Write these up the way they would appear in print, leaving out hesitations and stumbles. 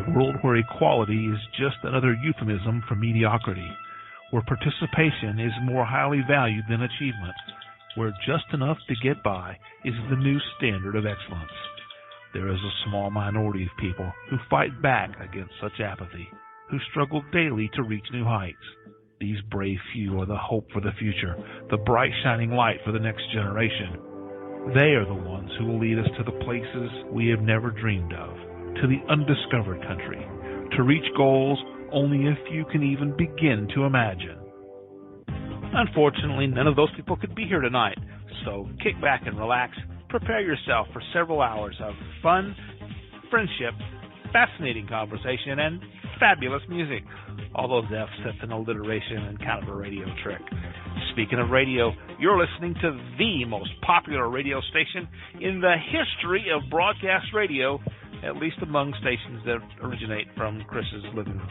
a world where equality is just another euphemism for mediocrity, where participation is more highly valued than achievement, where just enough to get by is the new standard of excellence. There is a small minority of people who fight back against such apathy, who struggle daily to reach new heights. These brave few are the hope for the future, the bright shining light for the next generation. They are the ones who will lead us to the places we have never dreamed of, to the undiscovered country, to reach goals only a few can even begin to imagine. Unfortunately, none of those people could be here tonight, so kick back and relax. Prepare yourself for several hours of fun, friendship, fascinating conversation, and fabulous music. All those F's, that's an alliteration and kind of a radio trick. Speaking of radio, you're listening to the most popular radio station in the history of broadcast radio, at least among stations that originate from Chris's living room.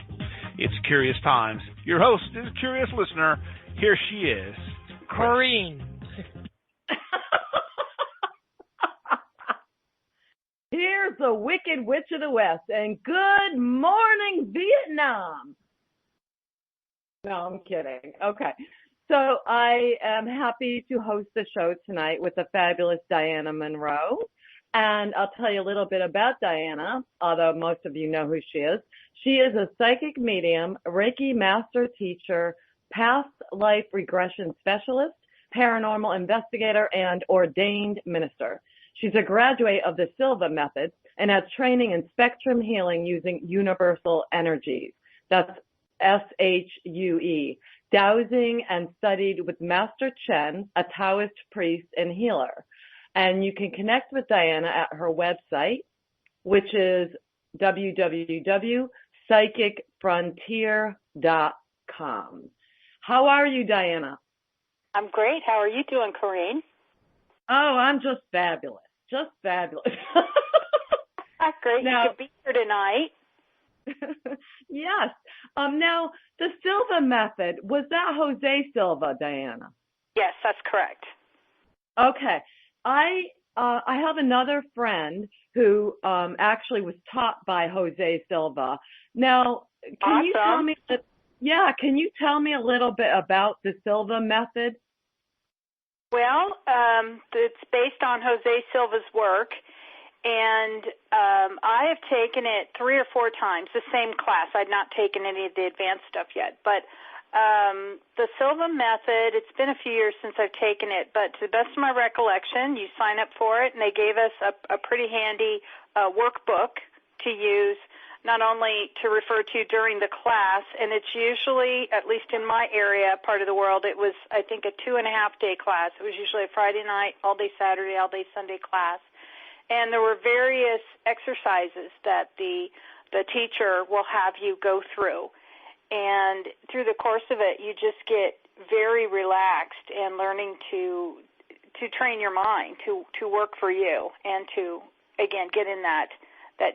It's Curious Times. Your host is a curious listener. Here she is, Corrine. Here's the Wicked Witch of the West, and good morning, Vietnam. No, I'm kidding. Okay. So I am happy to host the show tonight with the fabulous Dianna Monroe. And I'll tell you a little bit about Dianna, although most of you know who she is. She is a psychic medium, Reiki Master Teacher, past life regression specialist, paranormal investigator, and ordained minister. She's a graduate of the Silva Method and has training in spectrum healing using universal energies. That's SHUE, dowsing, and studied with Master Chen, a Taoist priest and healer. And you can connect with Dianna at her website, which is www.psychicfrontier.com. How are you, Dianna? I'm great. How are you doing, Corrine? Oh, I'm just fabulous. Just fabulous. Great. Now, you could be here tonight. Yes. Now, the Silva Method, was that Jose Silva, Dianna? Yes, that's correct. Okay. I have another friend who actually was taught by Jose Silva. Now, can you tell me can you tell me a little bit about the Silva Method? Well, it's based on Jose Silva's work, and I have taken it 3 or 4 times, the same class. I've not taken any of the advanced stuff yet, but the Silva Method, it's been a few years since I've taken it, but to the best of my recollection, you sign up for it, and they gave us a pretty handy workbook to use, not only to refer to during the class, and it's usually, at least in my area, part of the world, it was, I think, a 2.5-day class. It was usually a Friday night, all-day Saturday, all-day Sunday class. And there were various exercises that the teacher will have you go through. And through the course of it, you just get very relaxed and learning to train your mind to work for you and to, again, get in that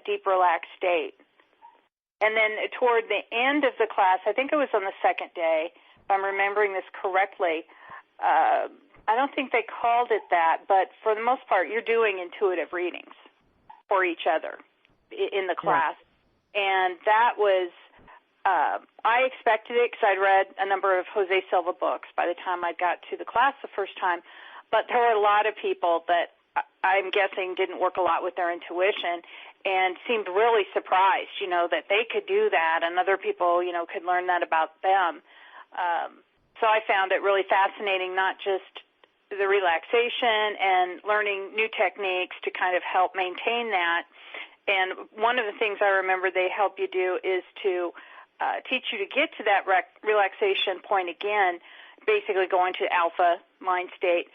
deep, relaxed state. And then toward the end of the class, I think it was on the second day, if I'm remembering this correctly, I don't think they called it that, but for the most part, you're doing intuitive readings for each other in the class. Yeah. And that was, I expected it because I'd read a number of Jose Silva books by the time I got to the class the first time, but there were a lot of people that I'm guessing didn't work a lot with their intuition and seemed really surprised, that they could do that and other people, could learn that about them. So I found it really fascinating, not just the relaxation and learning new techniques to kind of help maintain that. And one of the things I remember they help you do is to teach you to get to that relaxation point again, basically going to alpha mind state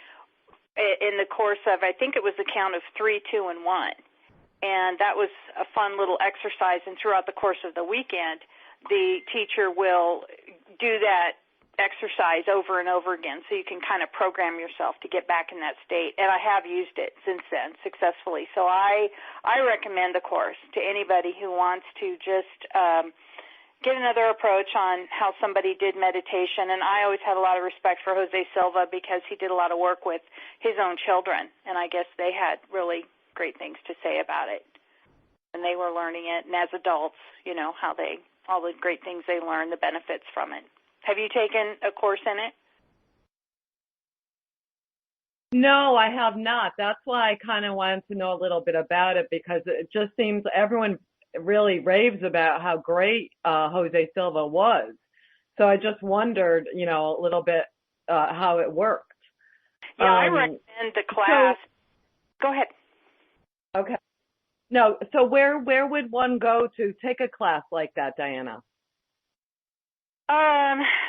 in the course of, I think it was the count of 3, 2, and 1. And that was a fun little exercise. And throughout the course of the weekend, the teacher will do that exercise over and over again so you can kind of program yourself to get back in that state. And I have used it since then successfully. So I recommend the course to anybody who wants to just get another approach on how somebody did meditation. And I always had a lot of respect for Jose Silva because he did a lot of work with his own children. And I guess they had really great things to say about it. and they were learning it, and as adults, how all the great things they learn, the benefits from it. Have you taken a course in it? No, I have not. That's why I kind of wanted to know a little bit about it, because it just seems everyone really raves about how great Jose Silva was. So I just wondered, a little bit how it worked. Yeah, I recommend the class. Go ahead. Okay. No, so where would one go to take a class like that, Dianna?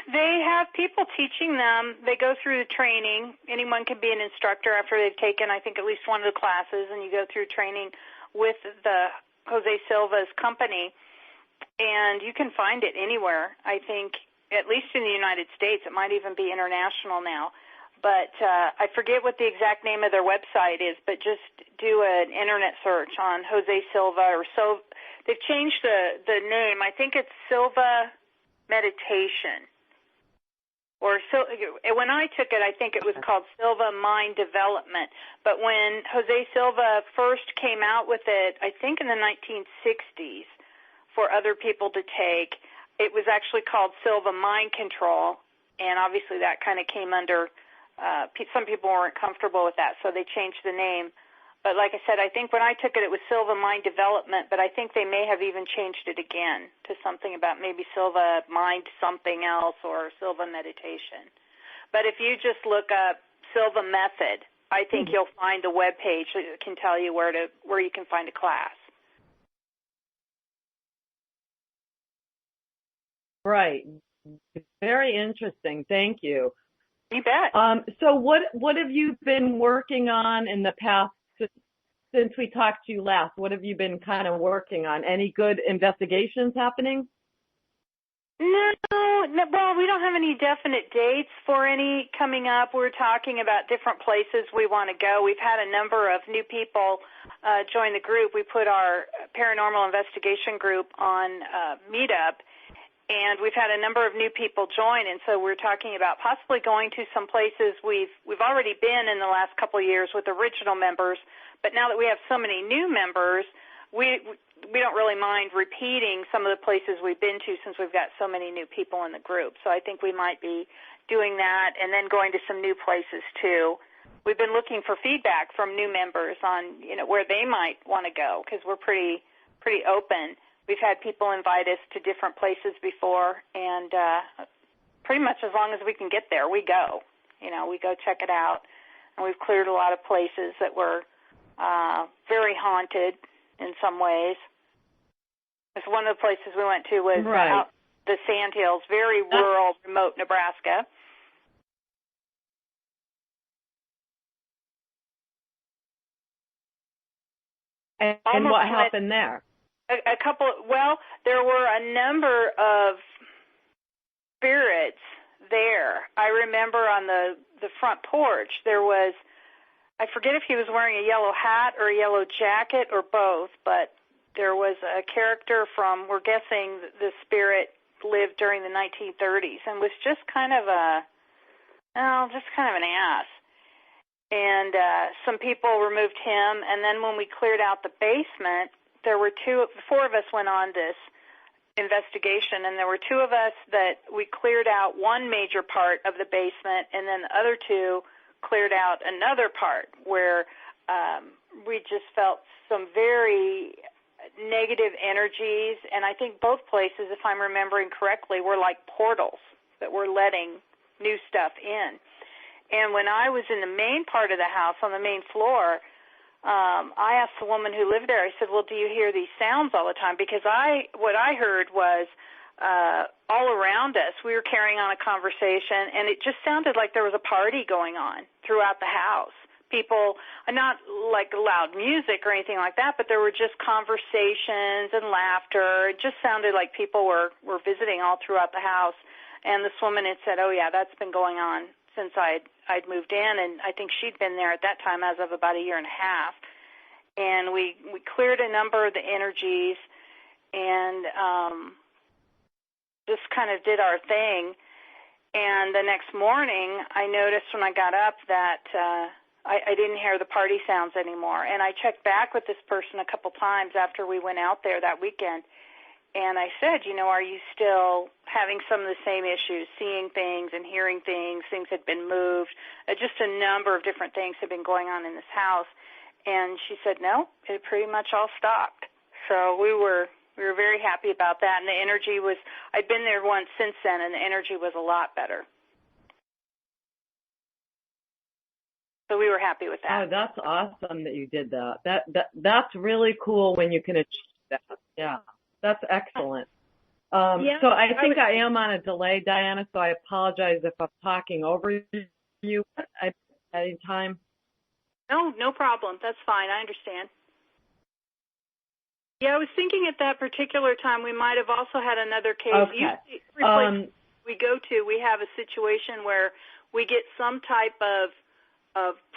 They have people teaching them. They go through the training. Anyone can be an instructor after they've taken, I think, at least one of the classes, and you go through training with the Jose Silva's company, and you can find it anywhere. I think, at least in the United States. It might even be international now. But I forget what the exact name of their website is, but just do an internet search on Jose Silva, or they've changed the name. I think it's Silva Meditation. When I took it, I think it was called Silva Mind Development. But when Jose Silva first came out with it, I think in the 1960s, for other people to take, it was actually called Silva Mind Control, and obviously that kind of came under, some people weren't comfortable with that, so they changed the name. But like I said, I think when I took it, it was Silva Mind Development, but I think they may have even changed it again to something about maybe Silva Mind something else or Silva Meditation. But if you just look up Silva Method, I think you'll find the web page that can tell you where you can find a class. Right. Very interesting. Thank you. You bet. So what have you been working on in the past since we talked to you last? What have you been kind of working on? Any good investigations happening? No, well, we don't have any definite dates for any coming up. We're talking about different places we want to go. We've had a number of new people join the group. We put our paranormal investigation group on Meetup, and we've had a number of new people join, and so we're talking about possibly going to some places we've already been in the last couple of years with original members, but now that we have so many new members, we don't really mind repeating some of the places we've been to since we've got so many new people in the group. So I think we might be doing that and then going to some new places too. We've been looking for feedback from new members on, where they might want to go, because we're pretty open. We've had people invite us to different places before, and pretty much as long as we can get there, we go. We go check it out. And we've cleared a lot of places that were very haunted in some ways. It's one of the places we went to was out the Sandhills, very rural, remote Nebraska. And what happened there? There were a number of spirits there. I remember on the front porch there was, I forget if he was wearing a yellow hat or a yellow jacket or both, but there was a character from, we're guessing the spirit lived during the 1930s and was just kind of an ass. And some people removed him, and then when we cleared out the basement, there were four of us went on this investigation, and there were two of us that we cleared out one major part of the basement, and then the other two cleared out another part where we just felt some very negative energies, and I think both places, if I'm remembering correctly, were like portals that were letting new stuff in. And when I was in the main part of the house, on the main floor, I asked the woman who lived there, I said, well, do you hear these sounds all the time? Because what I heard was all around us, we were carrying on a conversation, and it just sounded like there was a party going on throughout the house. People, not like loud music or anything like that, but there were just conversations and laughter. It just sounded like people were visiting all throughout the house. And this woman had said, oh, yeah, that's been going on since I'd moved in, and I think she'd been there at that time as of about a year and a half. And we cleared a number of the energies and just kind of did our thing. And the next morning, I noticed when I got up that I didn't hear the party sounds anymore. And I checked back with this person a couple times after we went out there that weekend, and I said, are you still having some of the same issues, seeing things and hearing things? Things had been moved. Just a number of different things had been going on in this house. And she said, no, it pretty much all stopped. So we were very happy about that. And the energy was, I'd been there once since then, and the energy was a lot better. So we were happy with that. Oh, that's awesome that you did that. That's really cool when you can achieve that. Yeah, that's excellent. So I think I am on a delay, Dianna, so I apologize if I'm talking over you at any time. No problem. That's fine. I understand. Yeah, I was thinking at that particular time we might have also had another case. Okay. Every place we go to, we have a situation where we get some type of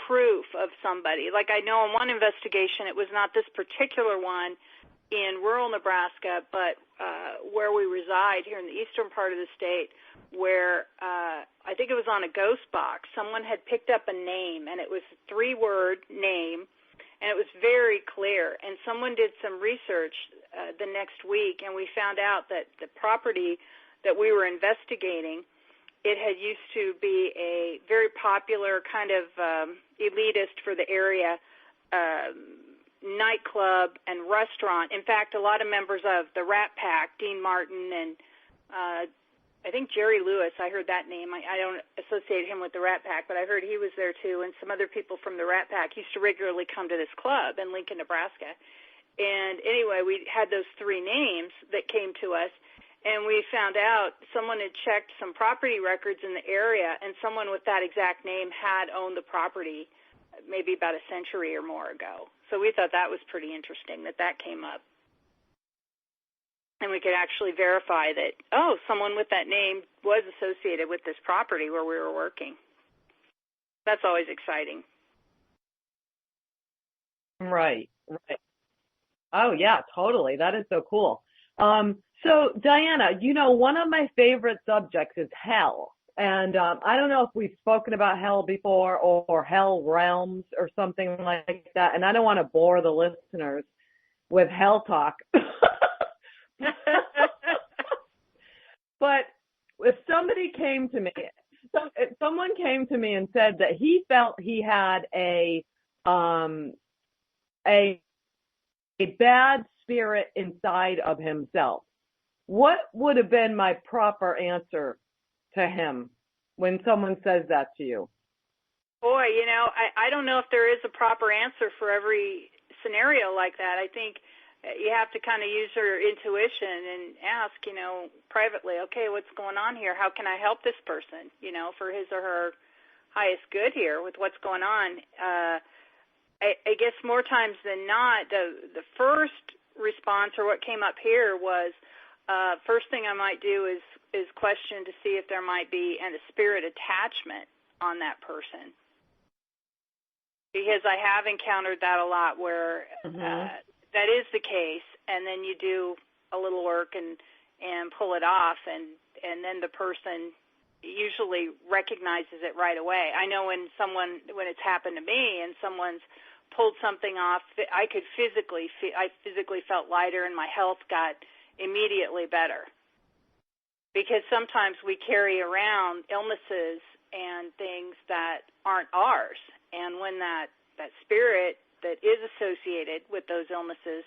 proof of somebody. Like I know in one investigation, it was not this particular one in rural Nebraska, but where we reside here in the eastern part of the state, where I think it was on a ghost box. Someone had picked up a name, and it was a 3-word name, and it was very clear. And someone did some research the next week, and we found out that the property that we were investigating, it had used to be a very popular kind of elitist for the area nightclub and restaurant. In fact, a lot of members of the Rat Pack, Dean Martin and I think Jerry Lewis, I heard that name. I don't associate him with the Rat Pack, but I heard he was there too, and some other people from the Rat Pack used to regularly come to this club in Lincoln, Nebraska. And anyway, we had those 3 names that came to us, and we found out someone had checked some property records in the area, and someone with that exact name had owned the property maybe about a century or more ago. So we thought that was pretty interesting that came up. And we could actually verify that, someone with that name was associated with this property where we were working. That's always exciting. Right. Oh, yeah, totally. That is so cool. So, Dianna, one of my favorite subjects is hell. And I don't know if we've spoken about hell before or hell realms or something like that. And I don't want to bore the listeners with hell talk. But if somebody came to me, if someone came to me and said that he felt he had a bad spirit inside of himself, what would have been my proper answer to him when someone says that to you? Boy, I don't know if there is a proper answer for every scenario like that. I think you have to kind of use your intuition and ask, privately, okay, what's going on here? How can I help this person, for his or her highest good here with what's going on? I guess more times than not, the first response or what came up here was, first thing I might do is question to see if there might be a spirit attachment on that person. Because I have encountered that a lot where that is the case, and then you do a little work and pull it off, and then the person usually recognizes it right away. I know when it's happened to me and someone's pulled something off, I physically felt lighter, and my health got immediately better. Because sometimes we carry around illnesses and things that aren't ours, and when that spirit that is associated with those illnesses,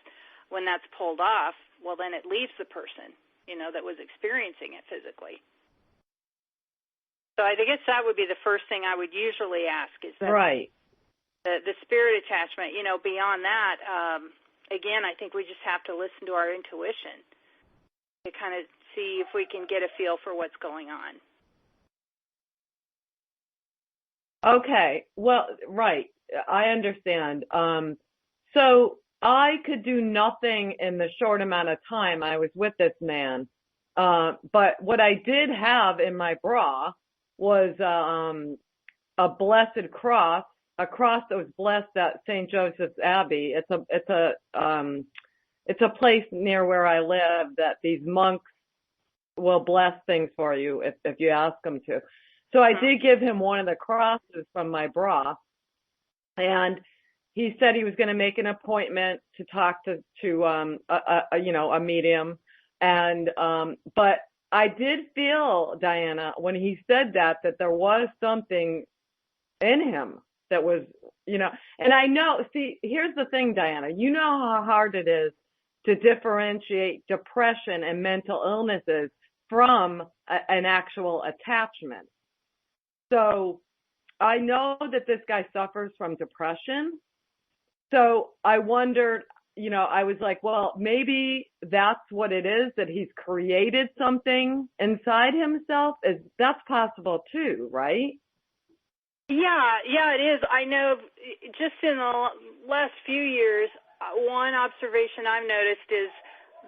when that's pulled off, well, then it leaves the person, that was experiencing it physically. So I guess that would be the first thing I would usually ask is that right. The spirit attachment. Beyond that, again, I think we just have to listen to our intuition to kind of see if we can get a feel for what's going on. Okay. Well, right. I understand. So I could do nothing in the short amount of time I was with this man. But what I did have in my bra was a blessed cross, a cross that was blessed at St. Joseph's Abbey. It's a place near where I live that these monks will bless things for you if you ask them to. So I did give him one of the crosses from my bra. And he said he was going to make an appointment to talk to a medium. And, but I did feel, Dianna, when he said that there was something in him that was, and I know, see, here's the thing, Dianna, you know how hard it is to differentiate depression and mental illnesses from an actual attachment. So I know that this guy suffers from depression. So I wondered, I was like, well, maybe that's what it is, that he's created something inside himself. That's possible too, right? Yeah, it is. I know just in the last few years, one observation I've noticed is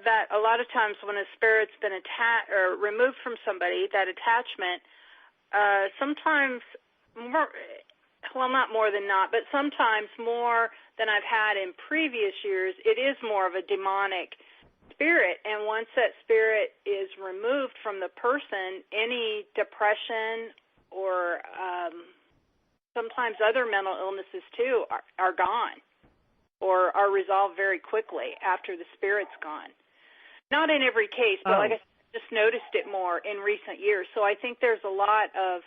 that a lot of times when a spirit's been attached or removed from somebody, that attachment, sometimes more, well, not more than not, but sometimes more than I've had in previous years, it is more of a demonic spirit. And once that spirit is removed from the person, any depression or sometimes other mental illnesses too are gone or are resolved very quickly after the spirit's gone. Not in every case, but like I said, I just noticed it more in recent years. So I think there's a lot of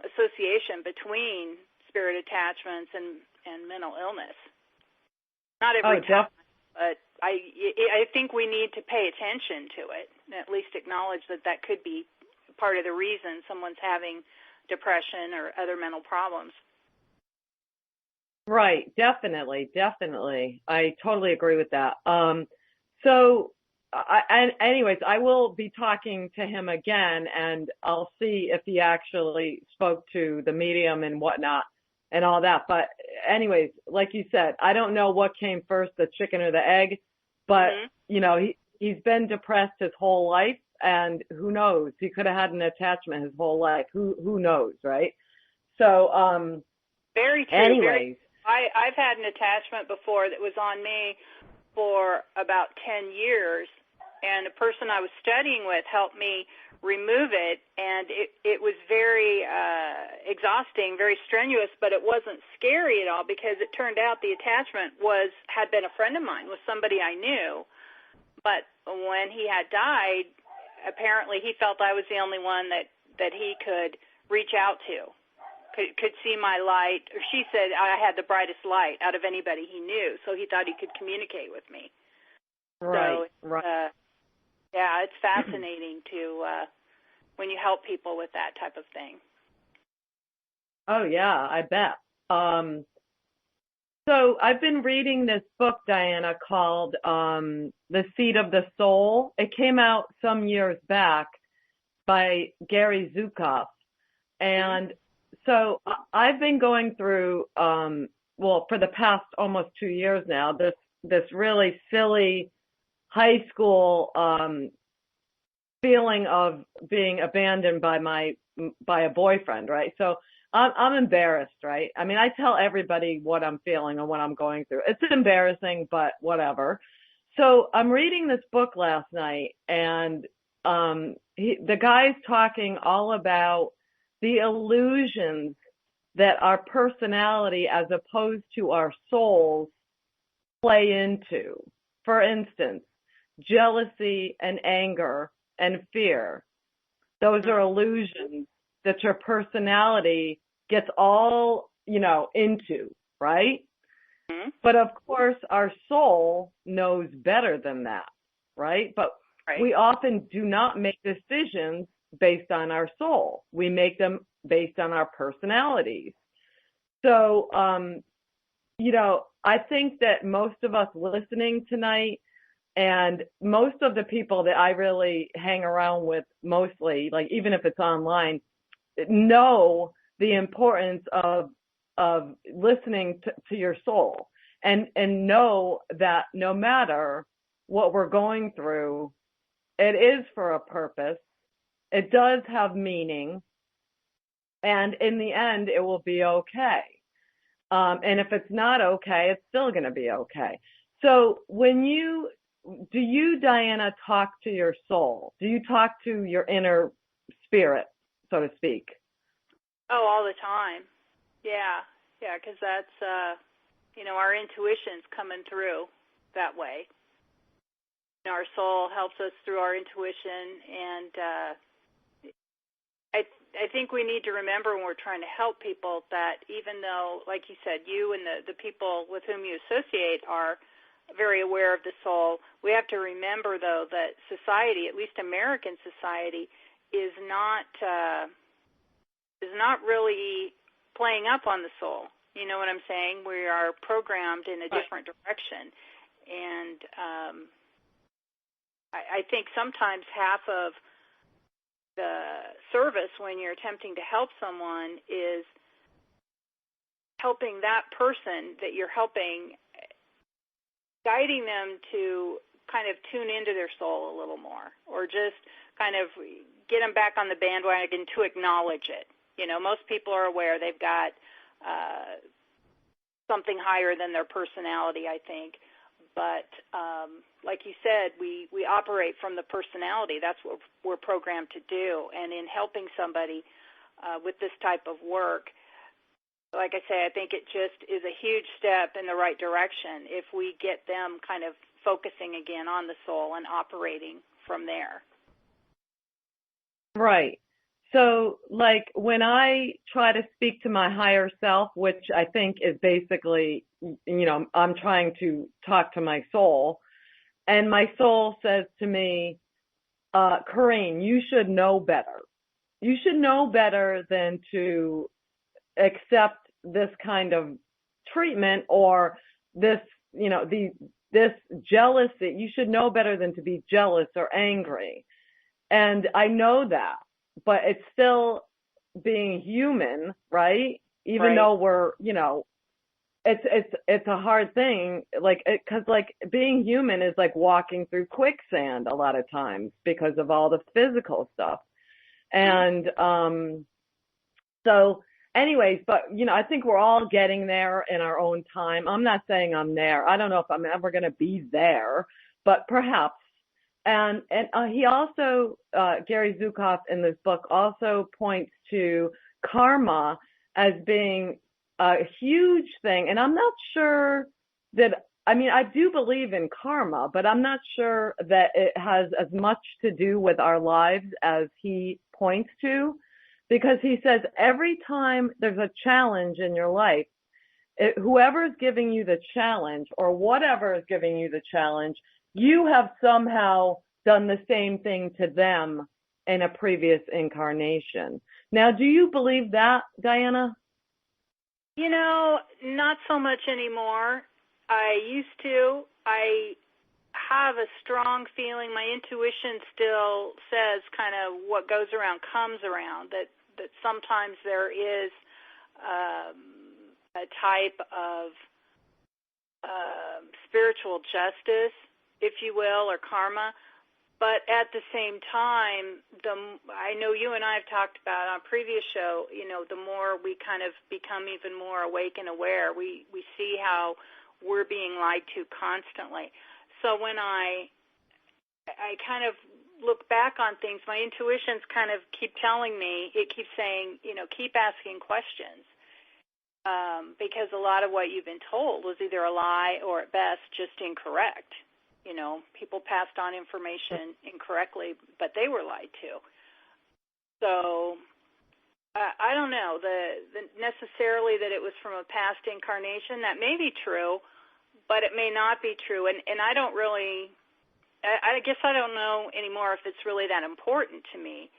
association between spirit attachments and mental illness. Not every time, but I think we need to pay attention to it and at least acknowledge that could be part of the reason someone's having depression or other mental problems. Right, definitely. I totally agree with that. So anyways, I will be talking to him again, and I'll see if he actually spoke to the medium and whatnot and all that. But anyways, like you said, I don't know what came first, the chicken or the egg, but, he's been depressed his whole life, and who knows? He could have had an attachment his whole life. Who knows, right? So, very true. Anyways. I've had an attachment before that was on me for about 10 years, and a person I was studying with helped me remove it, and it was very exhausting, very strenuous, but it wasn't scary at all because it turned out the attachment had been a friend of mine, was somebody I knew. But when he had died, apparently he felt I was the only one that he could reach out to, could see my light. Or she said I had the brightest light out of anybody he knew, so he thought he could communicate with me. Right, so, right. Yeah, it's fascinating to when you help people with that type of thing. Oh, yeah, I bet. So I've been reading this book, Dianna, called The Seed of the Soul. It came out some years back by Gary Zukav. And so I've been going through, for the past almost 2 years now, this really silly high school feeling of being abandoned by a boyfriend, right? So I'm embarrassed, right? I mean, I tell everybody what I'm feeling and what I'm going through. It's embarrassing, but whatever. So I'm reading this book last night, and the guy's talking all about the illusions that our personality as opposed to our souls play into. For instance, jealousy and anger and fear. Those are illusions that your personality gets all, into, right? Mm-hmm. But of course, our soul knows better than that, right? But we often do not make decisions based on our soul. We make them based on our personalities. So, I think that most of us listening tonight, and most of the people that I really hang around with mostly, like even if it's online, know the importance of listening to your soul, and know that no matter what we're going through, it is for a purpose. It does have meaning, and in the end, it will be okay. And if it's not okay, it's still going to be okay. So do you, Dianna, talk to your soul? Do you talk to your inner spirit, so to speak? Oh, all the time. Yeah. Yeah, because that's, our intuition's coming through that way. Our soul helps us through our intuition, and I think we need to remember when we're trying to help people that even though, like you said, you and the people with whom you associate are very aware of the soul, we have to remember, though, that society, at least American society, is not really playing up on the soul. You know what I'm saying? We are programmed in a different direction. And I think sometimes half of the service when you're attempting to help someone is helping that person that you're helping, guiding them to kind of tune into their soul a little more, or just kind of get them back on the bandwagon to acknowledge it. Most people are aware they've got something higher than their personality, I think. But like you said, we operate from the personality. That's what we're programmed to do. And in helping somebody with this type of work, like I say, I think it just is a huge step in the right direction if we get them kind of focusing again on the soul and operating from there. Right. So, like, when I try to speak to my higher self, which I think is basically, I'm trying to talk to my soul, and my soul says to me, Corrine, you should know better. You should know better than to accept this kind of treatment or this, this jealousy. You should know better than to be jealous or angry. And I know that. But it's still being human, right? Even though we're, it's a hard thing, because being human is like walking through quicksand a lot of times because of all the physical stuff. And so anyways, but, I think we're all getting there in our own time. I'm not saying I'm there. I don't know if I'm ever going to be there, but perhaps. And he also, Gary Zukav in this book also points to karma as being a huge thing. And I'm not sure that, I do believe in karma, but I'm not sure that it has as much to do with our lives as he points to, because he says every time there's a challenge in your life, whoever is giving you the challenge or whatever is giving you the challenge, you have somehow done the same thing to them in a previous incarnation. Now, do you believe that, Dianna? Not so much anymore. I used to. I have a strong feeling, my intuition still says kind of what goes around comes around, that sometimes there is a type of spiritual justice, if you will, or karma. But at the same time, I know you and I have talked about on a previous show, the more we kind of become even more awake and aware, we see how we're being lied to constantly. So when I kind of look back on things, my intuitions kind of keep telling me, it keeps saying, keep asking questions. Because a lot of what you've been told was either a lie or at best just incorrect. People passed on information incorrectly, but they were lied to. So I don't know the necessarily that it was from a past incarnation. That may be true, but it may not be true. And I don't really, I guess I don't know anymore if it's really that important to me,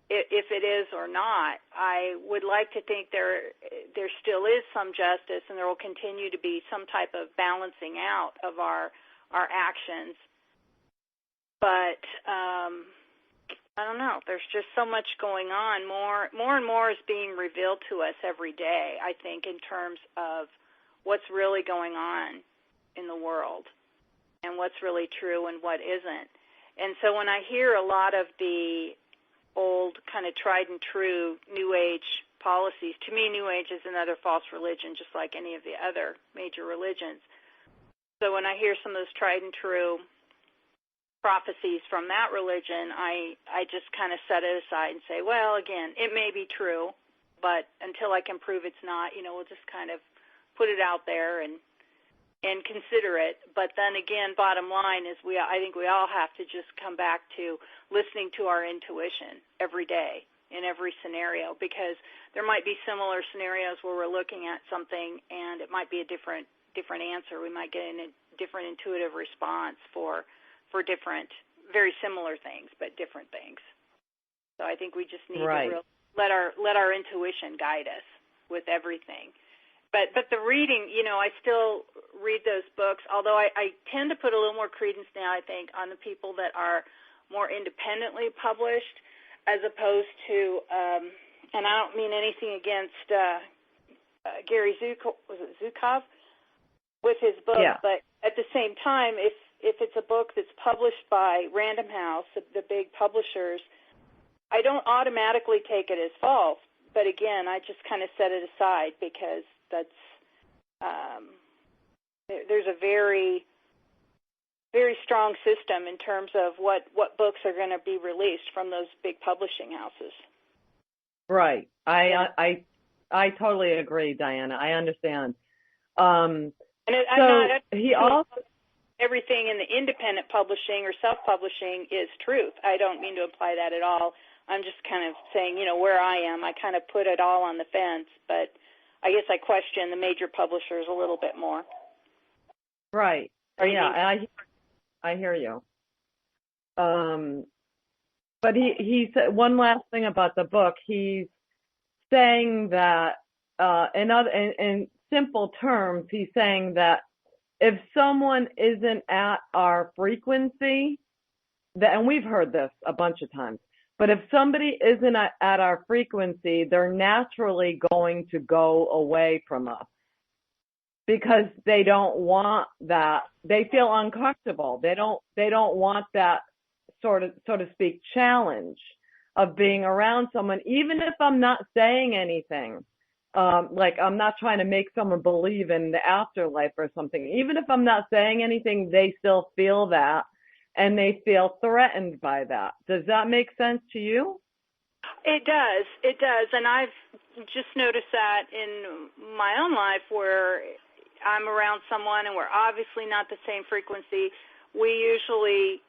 if it is or not. I would like to think there still is some justice, and there will continue to be some type of balancing out of our actions. But I don't know. There's just so much going on. More and more is being revealed to us every day, I think, in terms of what's really going on in the world and what's really true and what isn't. And so when I hear a lot of the old kind of tried and true New Age policies, to me New Age is another false religion, just like any of the other major religions. So when I hear some of those tried and true prophecies from that religion, I just kind of set it aside and say, well, again, it may be true, but until I can prove it's not, we'll just kind of put it out there and consider it. But then again, bottom line is I think we all have to just come back to listening to our intuition every day in every scenario, because there might be similar scenarios where we're looking at something and it might be a different answer. We might get a different intuitive response for different, very similar things, but different things. So I think we just need to let our intuition guide us with everything. But the reading, I still read those books, although I tend to put a little more credence now, I think, on the people that are more independently published, as opposed to, and I don't mean anything against Gary Zukov with his book, but at the same time, if it's a book that's published by Random House, the big publishers, I don't automatically take it as false. But again, I just kind of set it aside, because that's there's a very, very strong system in terms of what books are going to be released from those big publishing houses. Right. I totally agree, Dianna. I understand. Everything in the independent publishing or self-publishing is truth. I don't mean to imply that at all. I'm just kind of saying, where I am. I kind of put it all on the fence, but I guess I question the major publishers a little bit more. Right. I hear you. But he said one last thing about the book. He's saying that in simple terms, he's saying that if someone isn't at our frequency, and we've heard this a bunch of times, but if somebody isn't at our frequency, they're naturally going to go away from us, because they don't want that. They feel uncomfortable. They don't want that so to speak, challenge of being around someone, even if I'm not saying anything. Like I'm not trying to make someone believe in the afterlife or something. Even if I'm not saying anything, they still feel that, and they feel threatened by that. Does that make sense to you? It does. And I've just noticed that in my own life, where I'm around someone and we're obviously not the same frequency, we usually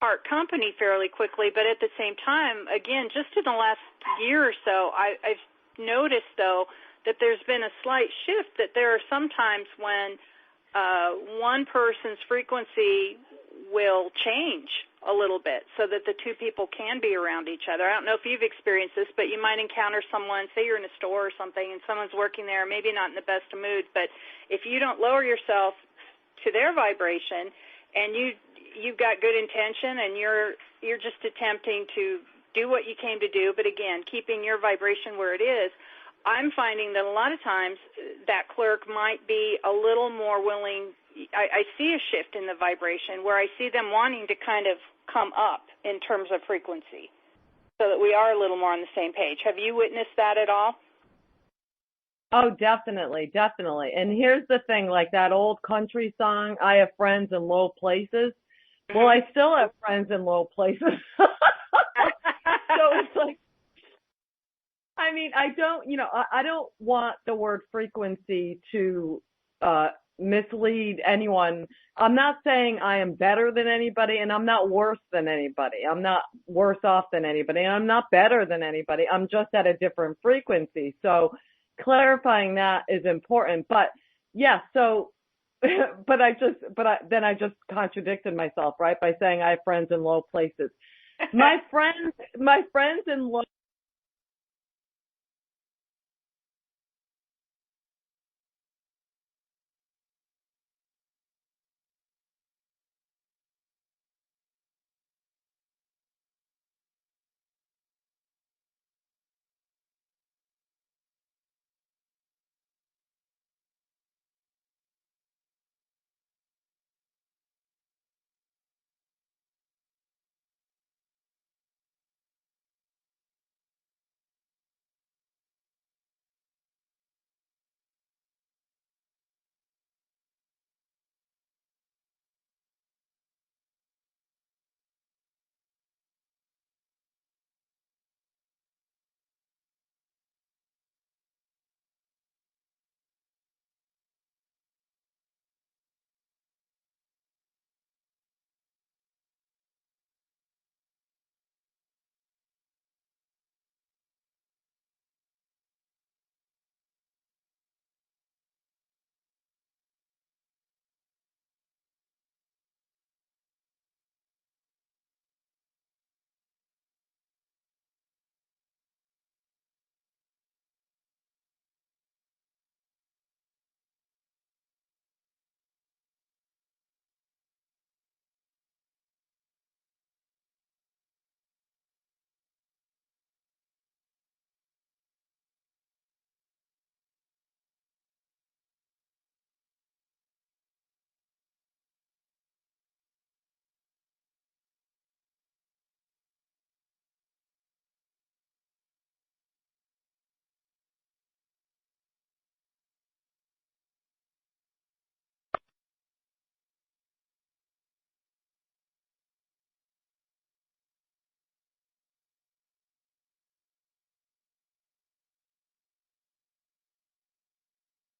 part company fairly quickly. But at the same time, again, just in the last year or so, I've noticed, though, that there's been a slight shift, that there are some times when one person's frequency will change a little bit so that the two people can be around each other. I don't know if you've experienced this, but you might encounter someone, say you're in a store or something, and someone's working there, maybe not in the best of moods, but if you don't lower yourself to their vibration, and you've got good intention, and you're just attempting to do what you came to do, but again, keeping your vibration where it is, I'm finding that a lot of times that clerk might be a little more willing. I see a shift in the vibration where I see them wanting to kind of come up in terms of frequency so that we are a little more on the same page. Have you witnessed that at all? Oh, definitely. And here's the thing, like that old country song, I have friends in low places. Mm-hmm. Well, I still have friends in low places. So it's like, I mean, I don't want the word frequency to mislead anyone. I'm not saying I am better than anybody, and I'm not worse than anybody. I'm not worse off than anybody, and I'm not better than anybody. I'm just at a different frequency. So clarifying that is important. But yeah, so but I just contradicted myself, right, by saying I have friends in low places. My friends in low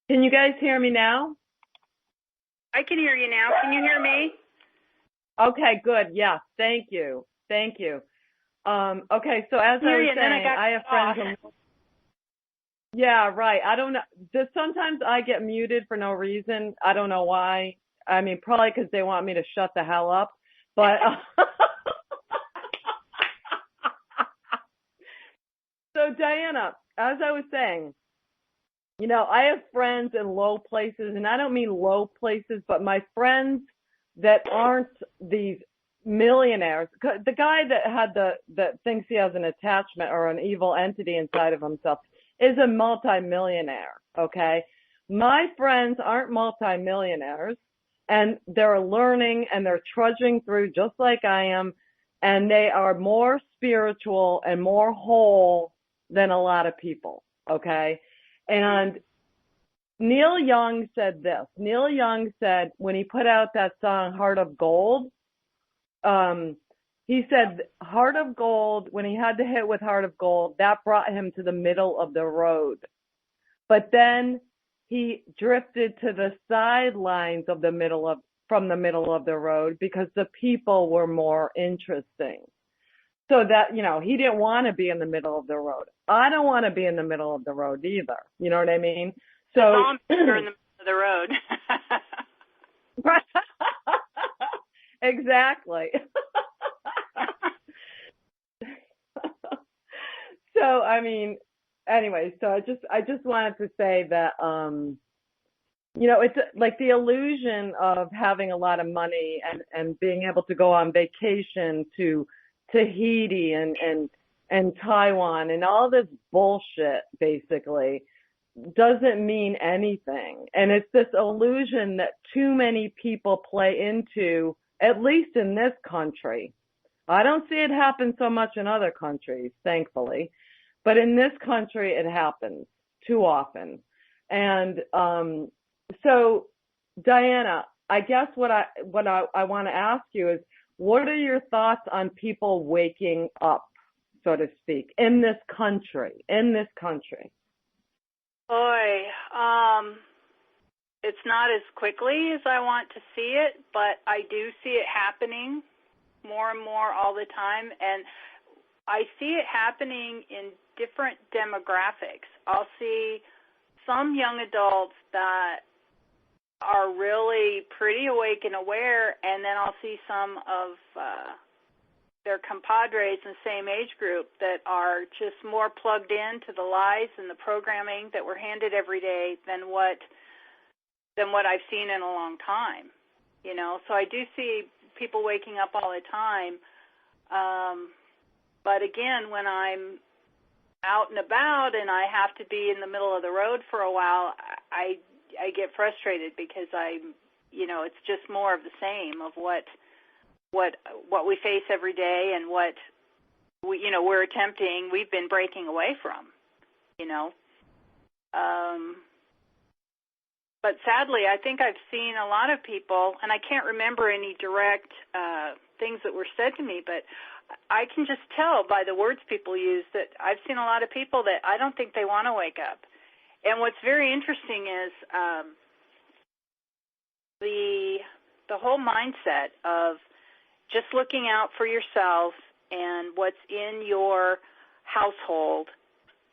Can you guys hear me now? I can hear you now. Can you hear me? Okay, good. Yeah, thank you. Thank you. Okay, so as I was saying, I have friends. Yeah, right. I don't know. Just sometimes I get muted for no reason. I don't know why. I mean, probably because they want me to shut the hell up. But so Dianna, as I was saying, you know, I have friends in low places, and I don't mean low places, but my friends that aren't these millionaires. The guy that thinks he has an attachment or an evil entity inside of himself is a multimillionaire, okay? My friends aren't multimillionaires, and they're learning and they're trudging through just like I am, and they are more spiritual and more whole than a lot of people, okay? And Neil Young said this. Neil Young said when he put out that song Heart of Gold, he said Heart of Gold, when he had to hit with Heart of Gold, that brought him to the middle of the road. But then he drifted to the sidelines of from the middle of the road because the people were more interesting. So that, you know, he didn't want to be in the middle of the road. I don't want to be in the middle of the road either. You know what I mean? So zombies are in the middle of the road. Exactly. So, I mean, anyway, so I just wanted to say that, you know, it's like the illusion of having a lot of money and being able to go on vacation to Tahiti and Taiwan and all this bullshit basically doesn't mean anything. And it's this illusion that too many people play into, at least in this country. I don't see it happen so much in other countries, thankfully, but in this country it happens too often. And so Dianna, I guess what I want to ask you is, what are your thoughts on people waking up, so to speak, in this country? Boy, it's not as quickly as I want to see it, but I do see it happening more and more all the time, and I see it happening in different demographics. I'll see some young adults that are really pretty awake and aware, and then I'll see some of their compadres in the same age group that are just more plugged into the lies and the programming that we're handed every day than what I've seen in a long time. You know, so I do see people waking up all the time. But again, when I'm out and about and I have to be in the middle of the road for a while, I get frustrated because it's just more of the same of what we face every day and what we're attempting, we've been breaking away from, But sadly, I think I've seen a lot of people, and I can't remember any direct things that were said to me, but I can just tell by the words people use that I've seen a lot of people that I don't think they want to wake up. And what's very interesting is the whole mindset of just looking out for yourself and what's in your household.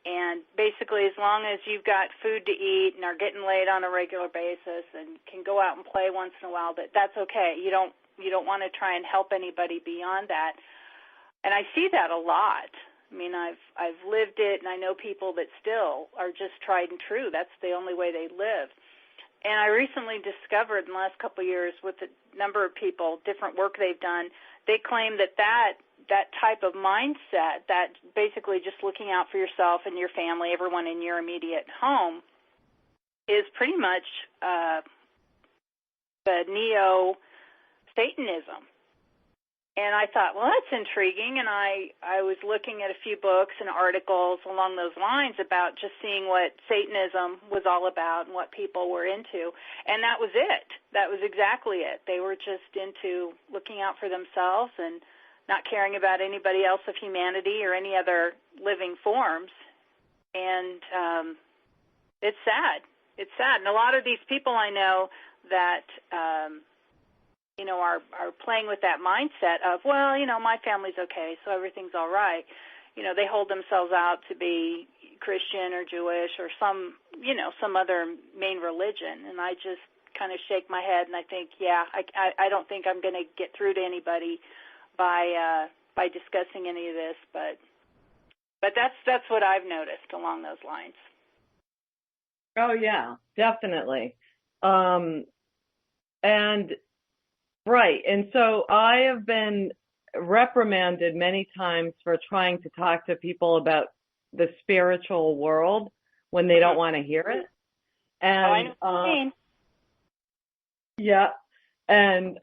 And basically, as long as you've got food to eat and are getting laid on a regular basis and can go out and play once in a while, that's okay. You don't want to try and help anybody beyond that. And I see that a lot. I mean, I've lived it, and I know people that still are just tried and true. That's the only way they live. And I recently discovered in the last couple of years with a number of people, different work they've done, they claim that type of mindset, that basically just looking out for yourself and your family, everyone in your immediate home, is pretty much the neo-Satanism. And I thought, well, that's intriguing, and I was looking at a few books and articles along those lines about just seeing what Satanism was all about and what people were into, and that was it. That was exactly it. They were just into looking out for themselves and not caring about anybody else of humanity or any other living forms, and it's sad. It's sad. And a lot of these people I know that, you know, are playing with that mindset of, well, you know, my family's okay, so everything's all right. You know, they hold themselves out to be Christian or Jewish or some, you know, some other main religion. And I just kind of shake my head and I think, yeah, I don't think I'm going to get through to anybody by discussing any of this. But that's what I've noticed along those lines. Oh, yeah, definitely. And right. And so I have been reprimanded many times for trying to talk to people about the spiritual world when they don't want to hear it. And I know what you mean. Yeah. And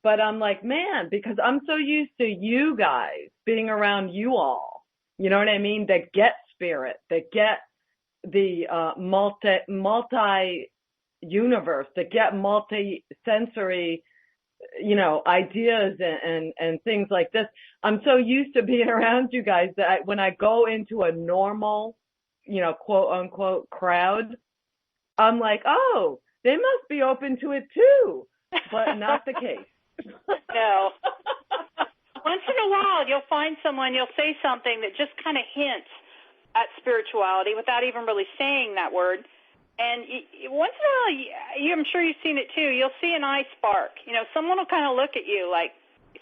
but I'm like, man, because I'm so used to you guys being around you all. You know what I mean? That get spirit, that get the multi universe, that get multi-sensory, you know, ideas and things like this. I'm so used to being around you guys that when I go into a normal, you know, quote unquote crowd, I'm like, oh, they must be open to it too, but not the case. No. Once in a while, you'll find someone, you'll say something that just kind of hints at spirituality without even really saying that word. And once in a while, I'm sure you've seen it too, you'll see an eye spark. You know, someone will kind of look at you like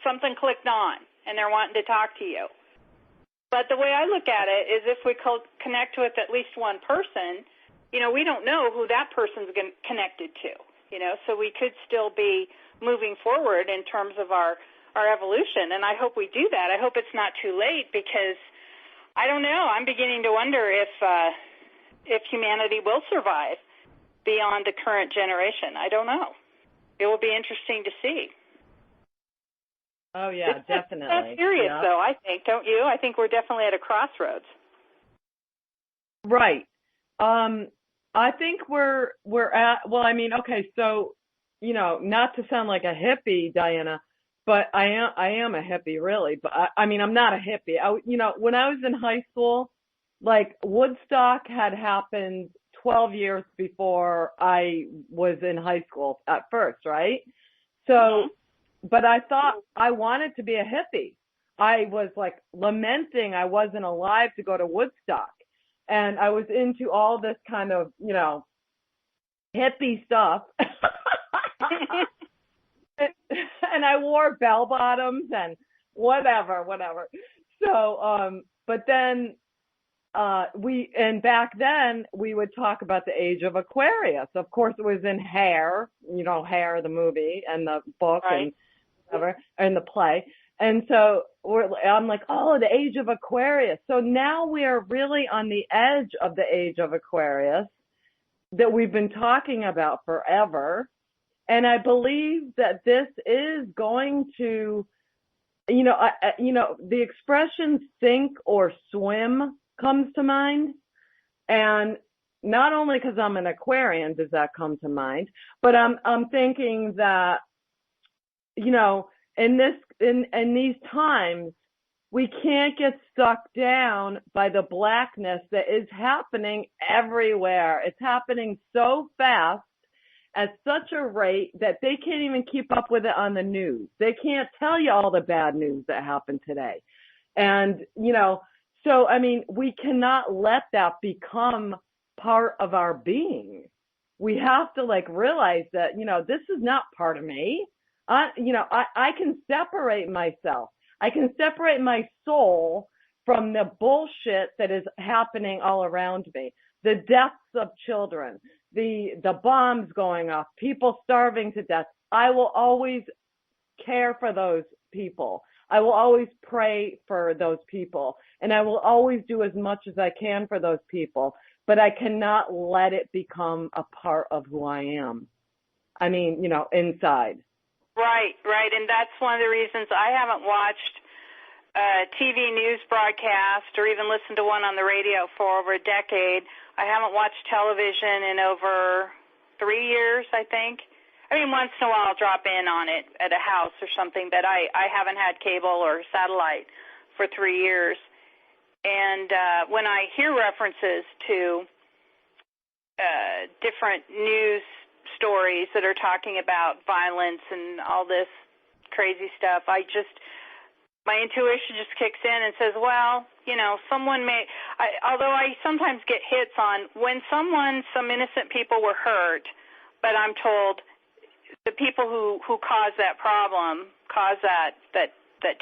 something clicked on and they're wanting to talk to you. But the way I look at it is if we connect with at least one person, you know, we don't know who that person's connected to, you know, so we could still be moving forward in terms of our evolution. And I hope we do that. I hope it's not too late because I don't know. I'm beginning to wonder if humanity will survive beyond the current generation. I don't know. It will be interesting to see. Oh, yeah, definitely. That's serious, though, I think, don't you? I think we're definitely at a crossroads. Right. I think we're at, well, I mean, okay, so, you know, not to sound like a hippie, Dianna, but I am a hippie, really. But I mean, I'm not a hippie. You know, when I was in high school, like Woodstock had happened 12 years before I was in high school at first, right? So, but I thought I wanted to be a hippie. I was like lamenting I wasn't alive to go to Woodstock. And I was into all this kind of, you know, hippie stuff. And I wore bell bottoms and whatever. So, but then back then we would talk about the age of Aquarius. Of course, it was in Hair, you know, Hair, the movie and the book, right, and whatever, and the play. And so I'm like, oh, the age of Aquarius. So now we are really on the edge of the age of Aquarius that we've been talking about forever. And I believe that this is going to, you know, the expression sink or swim comes to mind. And not only because I'm an Aquarian does that come to mind, but I'm thinking that, you know, in these times, we can't get stuck down by the blackness that is happening everywhere. It's happening so fast at such a rate that they can't even keep up with it on the news. They can't tell you all the bad news that happened today. And, you know, so, I mean, we cannot let that become part of our being. We have to like realize that, you know, this is not part of me. I can separate myself. I can separate my soul from the bullshit that is happening all around me. The deaths of children, the bombs going off, people starving to death. I will always care for those people. I will always pray for those people. And I will always do as much as I can for those people. But I cannot let it become a part of who I am. I mean, you know, inside. Right. And that's one of the reasons I haven't watched a TV news broadcast or even listened to one on the radio for over a decade. I haven't watched television in over 3 years, I think. I mean, once in a while I'll drop in on it at a house or something, but I haven't had cable or satellite for 3 years. And when I hear references to different news stories that are talking about violence and all this crazy stuff, my intuition just kicks in and says, well, someone may, although I sometimes get hits on when some innocent people were hurt, but I'm told the people who caused that problem, caused that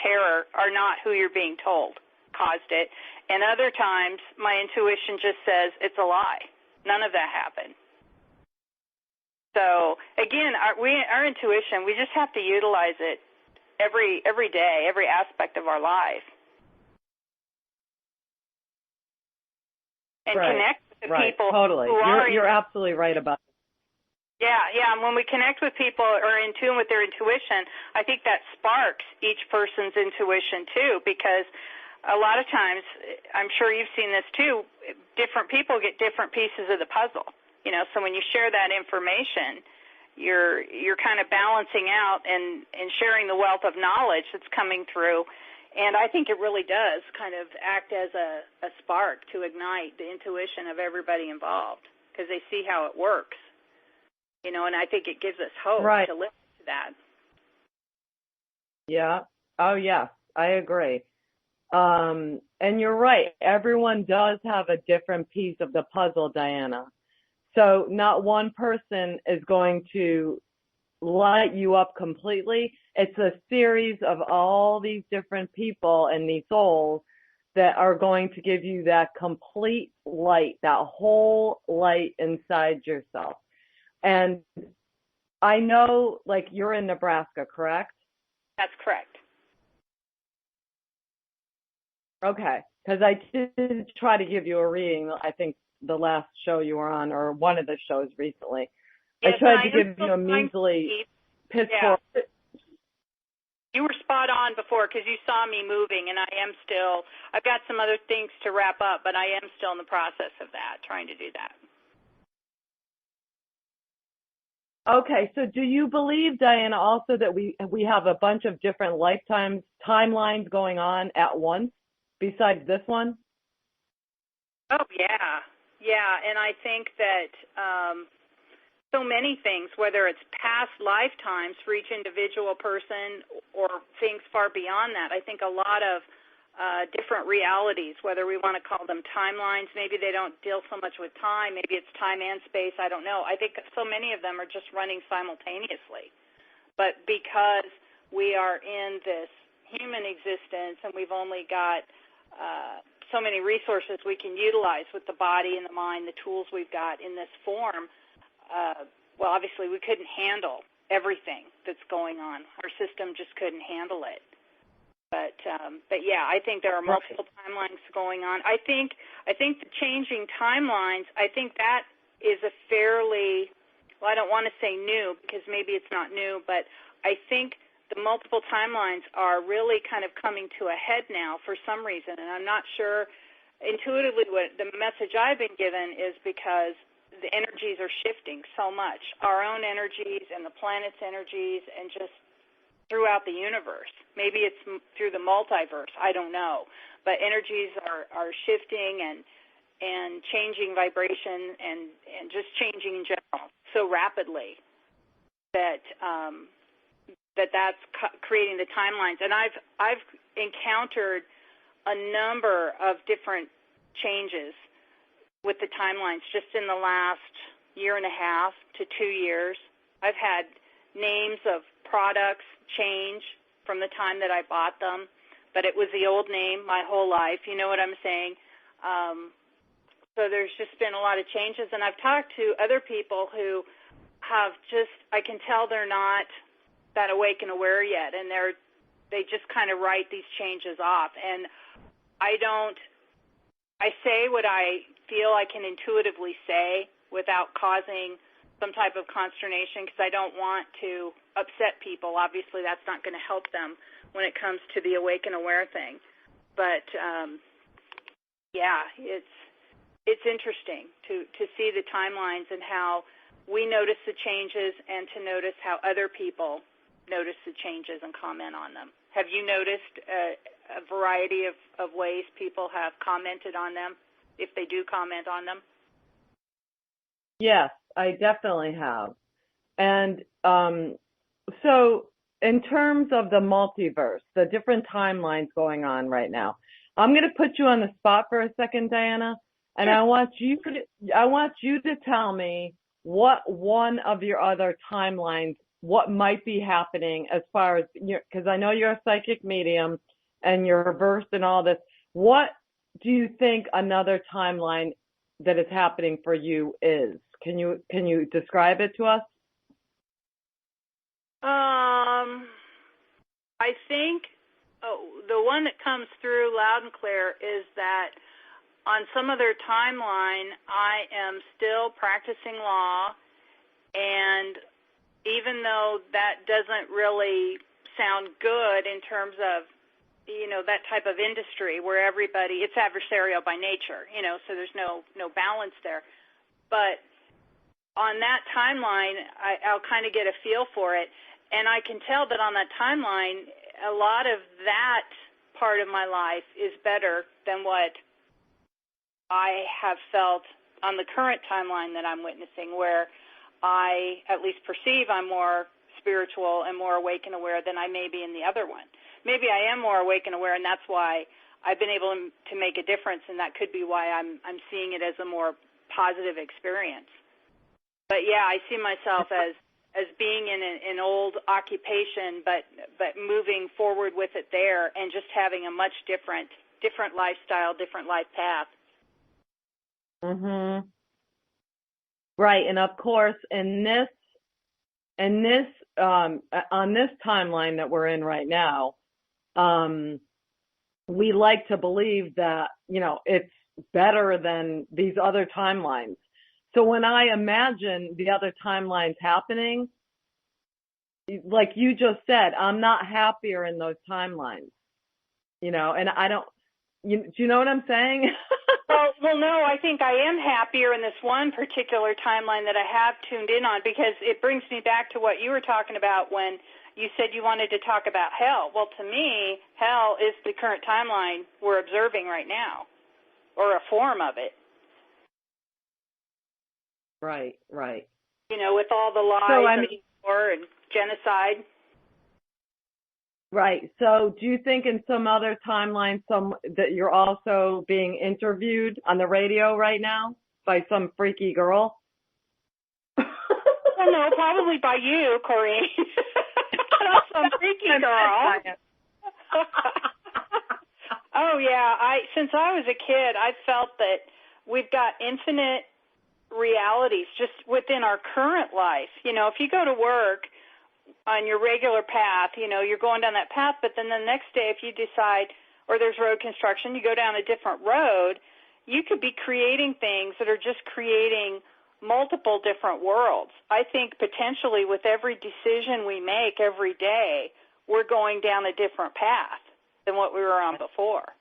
terror, are not who you're being told caused it. And other times, my intuition just says it's a lie. None of that happened. So again, our intuition, we just have to utilize it every day, every aspect of our life, and connect with the people totally. who are. You're absolutely right about it. Yeah. And when we connect with people who are in tune with their intuition, I think that sparks each person's intuition too, because a lot of times, I'm sure you've seen this too, different people get different pieces of the puzzle. So when you share that information, you're kind of balancing out and sharing the wealth of knowledge that's coming through. And I think it really does kind of act as a spark to ignite the intuition of everybody involved, because they see how it works. And I think it gives us hope to listen to that. Yeah. Oh, yeah. I agree. And you're right. Everyone does have a different piece of the puzzle, Dianna. So not one person is going to light you up completely. It's a series of all these different people and these souls that are going to give you that complete light, that whole light inside yourself. And I know, like, you're in Nebraska, correct? That's correct. Okay, because I did try to give you a reading, I think the last show you were on, or one of the shows recently. Yes, I tried to give you a measly piss poor. You were spot on before, because you saw me moving, and I've got some other things to wrap up, but I am still in the process of that, trying to do that. Okay, so do you believe, Dianna, also that we have a bunch of different timelines going on at once besides this one? Oh, yeah. Yeah, and I think that so many things, whether it's past lifetimes for each individual person or things far beyond that, I think a lot of different realities, whether we want to call them timelines. Maybe they don't deal so much with time. Maybe it's time and space. I don't know. I think so many of them are just running simultaneously. But because we are in this human existence and we've only got so many resources we can utilize with the body and the mind, the tools we've got in this form, well, obviously we couldn't handle everything that's going on. Our system just couldn't handle it. But yeah, I think there are multiple timelines going on. I think the changing timelines, I think that is a fairly, well, I don't want to say new because maybe it's not new, but I think the multiple timelines are really kind of coming to a head now for some reason, and I'm not sure intuitively what the message I've been given is because the energies are shifting so much, our own energies and the planet's energies and just throughout the universe. Maybe it's through the multiverse, I don't know. But energies are shifting and changing vibration and just changing in general so rapidly that that's creating the timelines. And I've encountered a number of different changes with the timelines just in the last year and a half to 2 years. I've had names of products change from the time that I bought them, but it was the old name my whole life. You know what I'm saying? So there's just been a lot of changes, and I've talked to other people who have I can tell they're not that awake and aware yet, and they just kind of write these changes off. And I say what I feel I can intuitively say without causing some type of consternation, because I don't want to upset people. Obviously, that's not going to help them when it comes to the awake and aware thing. But yeah, it's interesting to see the timelines and how we notice the changes and to notice how other people notice the changes and comment on them. Have you noticed a variety of ways people have commented on them, if they do comment on them? Yes, I definitely have. And so in terms of the multiverse, the different timelines going on right now, I'm going to put you on the spot for a second, Dianna, and Sure. I want you to tell me what one of your other timelines, what might be happening as far as, because I know you're a psychic medium and you're versed in all this. What do you think another timeline that is happening for you is? Can you describe it to us? I think the one that comes through loud and clear is that on some other timeline, I am still practicing law, and even though that doesn't really sound good in terms of, that type of industry where it's adversarial by nature, so there's no balance there. But on that timeline, I'll kind of get a feel for it. And I can tell that on that timeline, a lot of that part of my life is better than what I have felt on the current timeline that I'm witnessing, where I at least perceive I'm more spiritual and more awake and aware than I may be in the other one. Maybe I am more awake and aware, and that's why I've been able to make a difference, and that could be why I'm seeing it as a more positive experience. But yeah, I see myself as being in an old occupation, but moving forward with it there, and just having a much different lifestyle, different life path. Mhm. Right, and of course, on this timeline that we're in right now, we like to believe that it's better than these other timelines. So when I imagine the other timelines happening, like you just said, I'm not happier in those timelines, and I don't, do you know what I'm saying? Well, no, I think I am happier in this one particular timeline that I have tuned in on, because it brings me back to what you were talking about when you said you wanted to talk about hell. Well, to me, hell is the current timeline we're observing right now, or a form of it. Right. With all the lies and war and genocide. Right. So do you think in some other timeline that you're also being interviewed on the radio right now by some freaky girl? Well, no, probably by you, Corrine. Not some freaky girl. Oh, yeah. Since I was a kid, I felt that we've got infinite realities just within our current life. If you go to work on your regular path, you're going down that path, but then the next day if you decide, or there's road construction, you go down a different road, you could be creating things that are just creating multiple different worlds. I think potentially with every decision we make every day, we're going down a different path than what we were on before.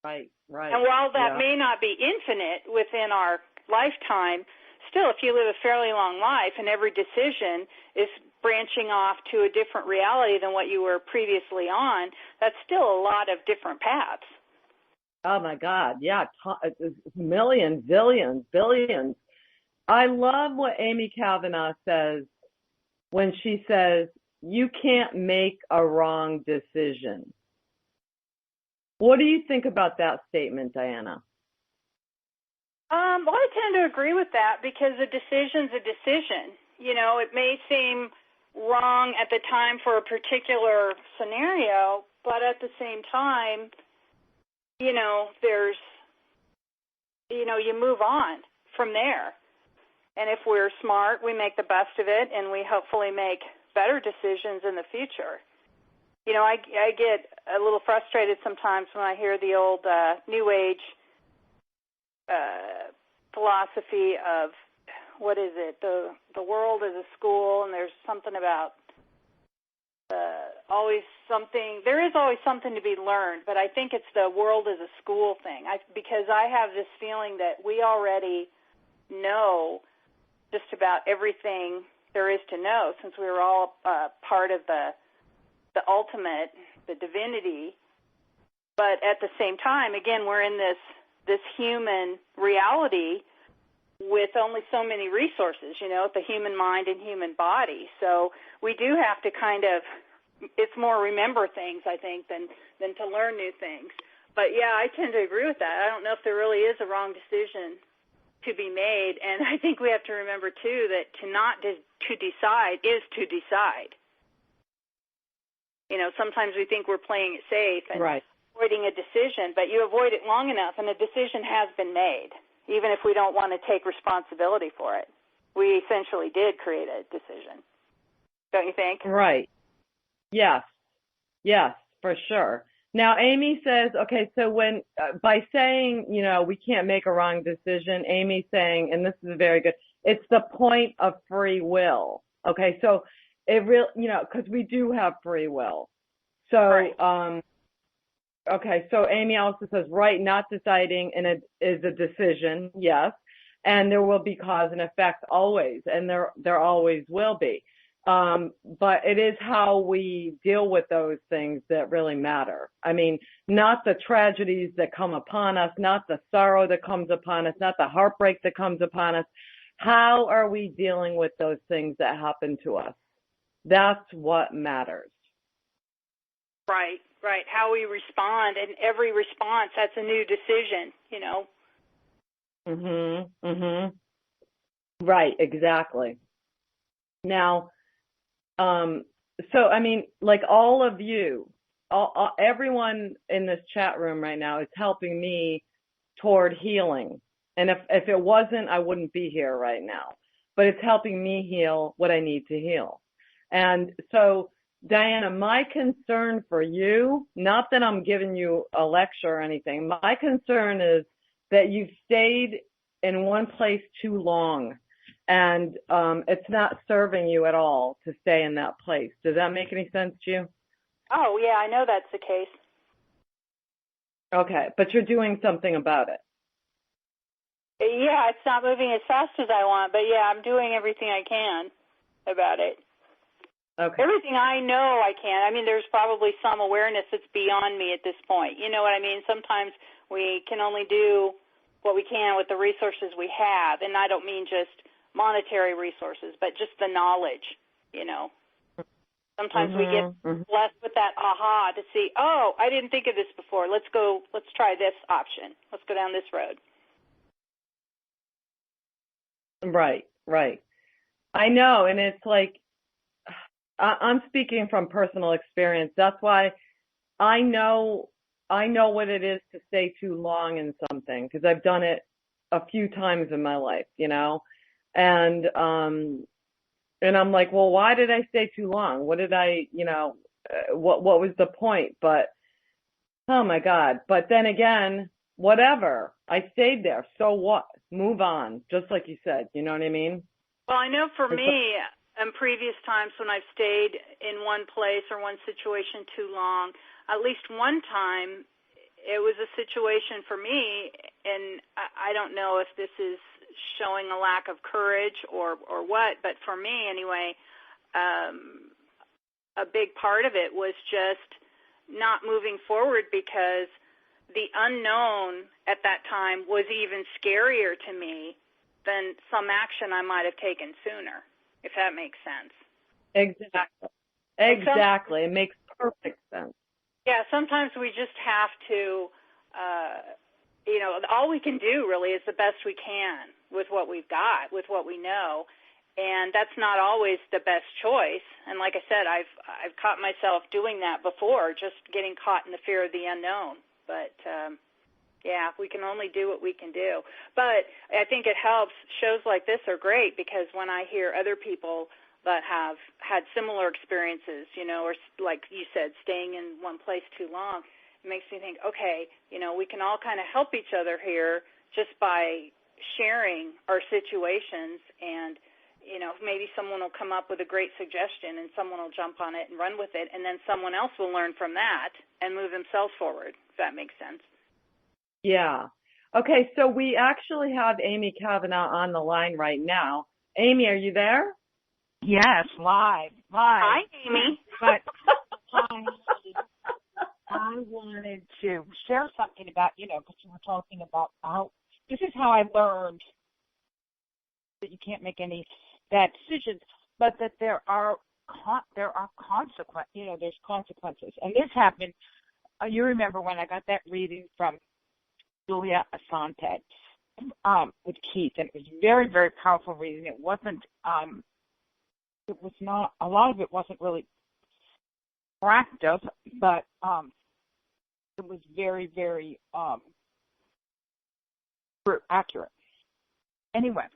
Right. And while that may not be infinite within our lifetime, still, if you live a fairly long life and every decision is branching off to a different reality than what you were previously on, that's still a lot of different paths. Oh, my God. Yeah. Millions, zillions, billions. I love what Amy Kavanagh says when she says, you can't make a wrong decision. What do you think about that statement, Dianna? Well, I tend to agree with that, because a decision's a decision. It may seem wrong at the time for a particular scenario, but at the same time, there's, you move on from there. And if we're smart, we make the best of it, and we hopefully make better decisions in the future. I get a little frustrated sometimes when I hear the old New Age philosophy of, what is it, the world is a school, and there's something about there is always something to be learned, but I think it's the world is a school thing, because I have this feeling that we already know just about everything there is to know, since we were all part of the ultimate, the divinity. But at the same time, again, we're in this human reality with only so many resources, the human mind and human body. So we do have to it's more remember things, I think, than to learn new things. But, yeah, I tend to agree with that. I don't know if there really is a wrong decision to be made. And I think we have to remember, too, that to decide is to decide. Sometimes we think we're playing it safe and avoiding a decision, but you avoid it long enough and a decision has been made, even if we don't want to take responsibility for it. We essentially did create a decision. Don't you think? Right. Yes, for sure. Now, Amy says, okay, so by saying, we can't make a wrong decision, Amy's saying, and this is very good, it's the point of free will. Okay, so it really, because we do have free will. So, okay, so Amy also says, not deciding is a decision, yes, and there will be cause and effect always, and there always will be. But it is how we deal with those things that really matter. I mean, not the tragedies that come upon us, not the sorrow that comes upon us, not the heartbreak that comes upon us. How are we dealing with those things that happen to us? That's what matters. Right. How we respond, and every response, that's a new decision, Right, exactly. Now, so, I mean, like all of you, everyone in this chat room right now is helping me toward healing. And if it wasn't, I wouldn't be here right now. But it's helping me heal what I need to heal. And so, Dianna, my concern for you, not that I'm giving you a lecture or anything, my concern is that you've stayed in one place too long. And it's not serving you at all to stay in that place. Does that make any sense to you? Oh, yeah, I know that's the case. Okay, but you're doing something about it. Yeah, it's not moving as fast as I want, but yeah, I'm doing everything I can about it. Okay. Everything I know I can. I mean, there's probably some awareness that's beyond me at this point. You know what I mean? Sometimes we can only do what we can with the resources we have, and I don't mean just monetary resources, but just the knowledge, Sometimes we get blessed with that aha to see, oh, I didn't think of this before. Let's try this option. Let's go down this road. Right. I know, and it's like, I'm speaking from personal experience. That's why I know what it is to stay too long in something, because I've done it a few times in my life, And I'm like, well, why did I stay too long? What did I, what was the point? But, oh my God. But then again, whatever. I stayed there. So what? Move on. Just like you said. You know what I mean? Well, I know for me, in previous times when I've stayed in one place or one situation too long, at least one time, it was a situation for me, and I don't know if this is showing a lack of courage or what, but for me anyway, a big part of it was just not moving forward because the unknown at that time was even scarier to me than some action I might have taken sooner, if that makes sense. Exactly. It makes perfect sense. Yeah, sometimes we just have to, all we can do really is the best we can with what we've got, with what we know, and that's not always the best choice. And like I said, I've caught myself doing that before, just getting caught in the fear of the unknown. But we can only do what we can do. But I think it helps. Shows like this are great because when I hear other people that have had similar experiences, or like you said, staying in one place too long, it makes me think, okay, we can all kind of help each other here just by sharing our situations, and maybe someone will come up with a great suggestion and someone will jump on it and run with it, and then someone else will learn from that and move themselves forward, if that makes sense. Yeah. Okay, so we actually have Amy Kavanaugh on the line right now. Amy, are you there? Yes, live. Hi, Amy. But I wanted to share something about, because you were talking about how this is how I learned that you can't make any bad decisions, but that there are consequences. There's consequences. And this happened. You remember when I got that reading from Julia Asante with Keith, and it was very, very powerful reading. It wasn't. It was not. A lot of it wasn't really practice, but it was very, very accurate. Anyway,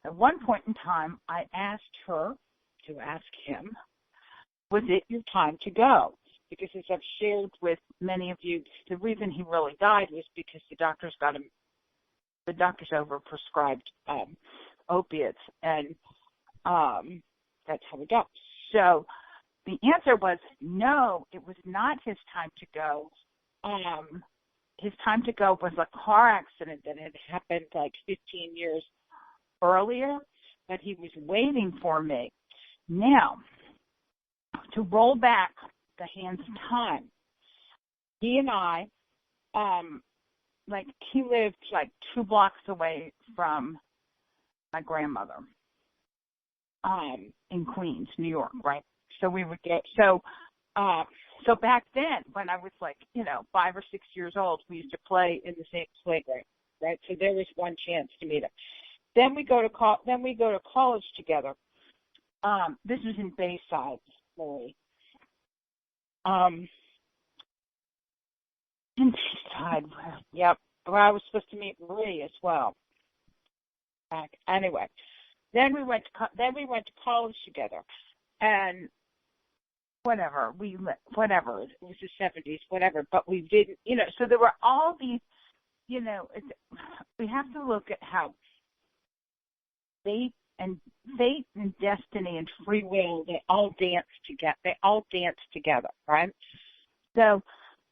at one point in time, I asked her to ask him, was it your time to go? Because as I've shared with many of you, the reason he really died was because the doctors overprescribed opiates, and that's how he died. So the answer was no, it was not his time to go. His time to go was a car accident that had happened like 15 years earlier, but he was waiting for me. Now, to roll back the hands of time, he and I, he lived like 2 blocks away from my grandmother in Queens, New York, right? So we would get, so back then, when I was 5 or 6 years old, we used to play in the same playground, right? So there was one chance to meet him. Then we go to college together. This was in Bayside, Missouri. In Bayside, yep, where I was supposed to meet Marie as well. Anyway, then we went to college together, and whatever, it was the 70s, whatever, but we didn't, so there were all these, we have to look at how fate and destiny and free will, they all dance together, right? So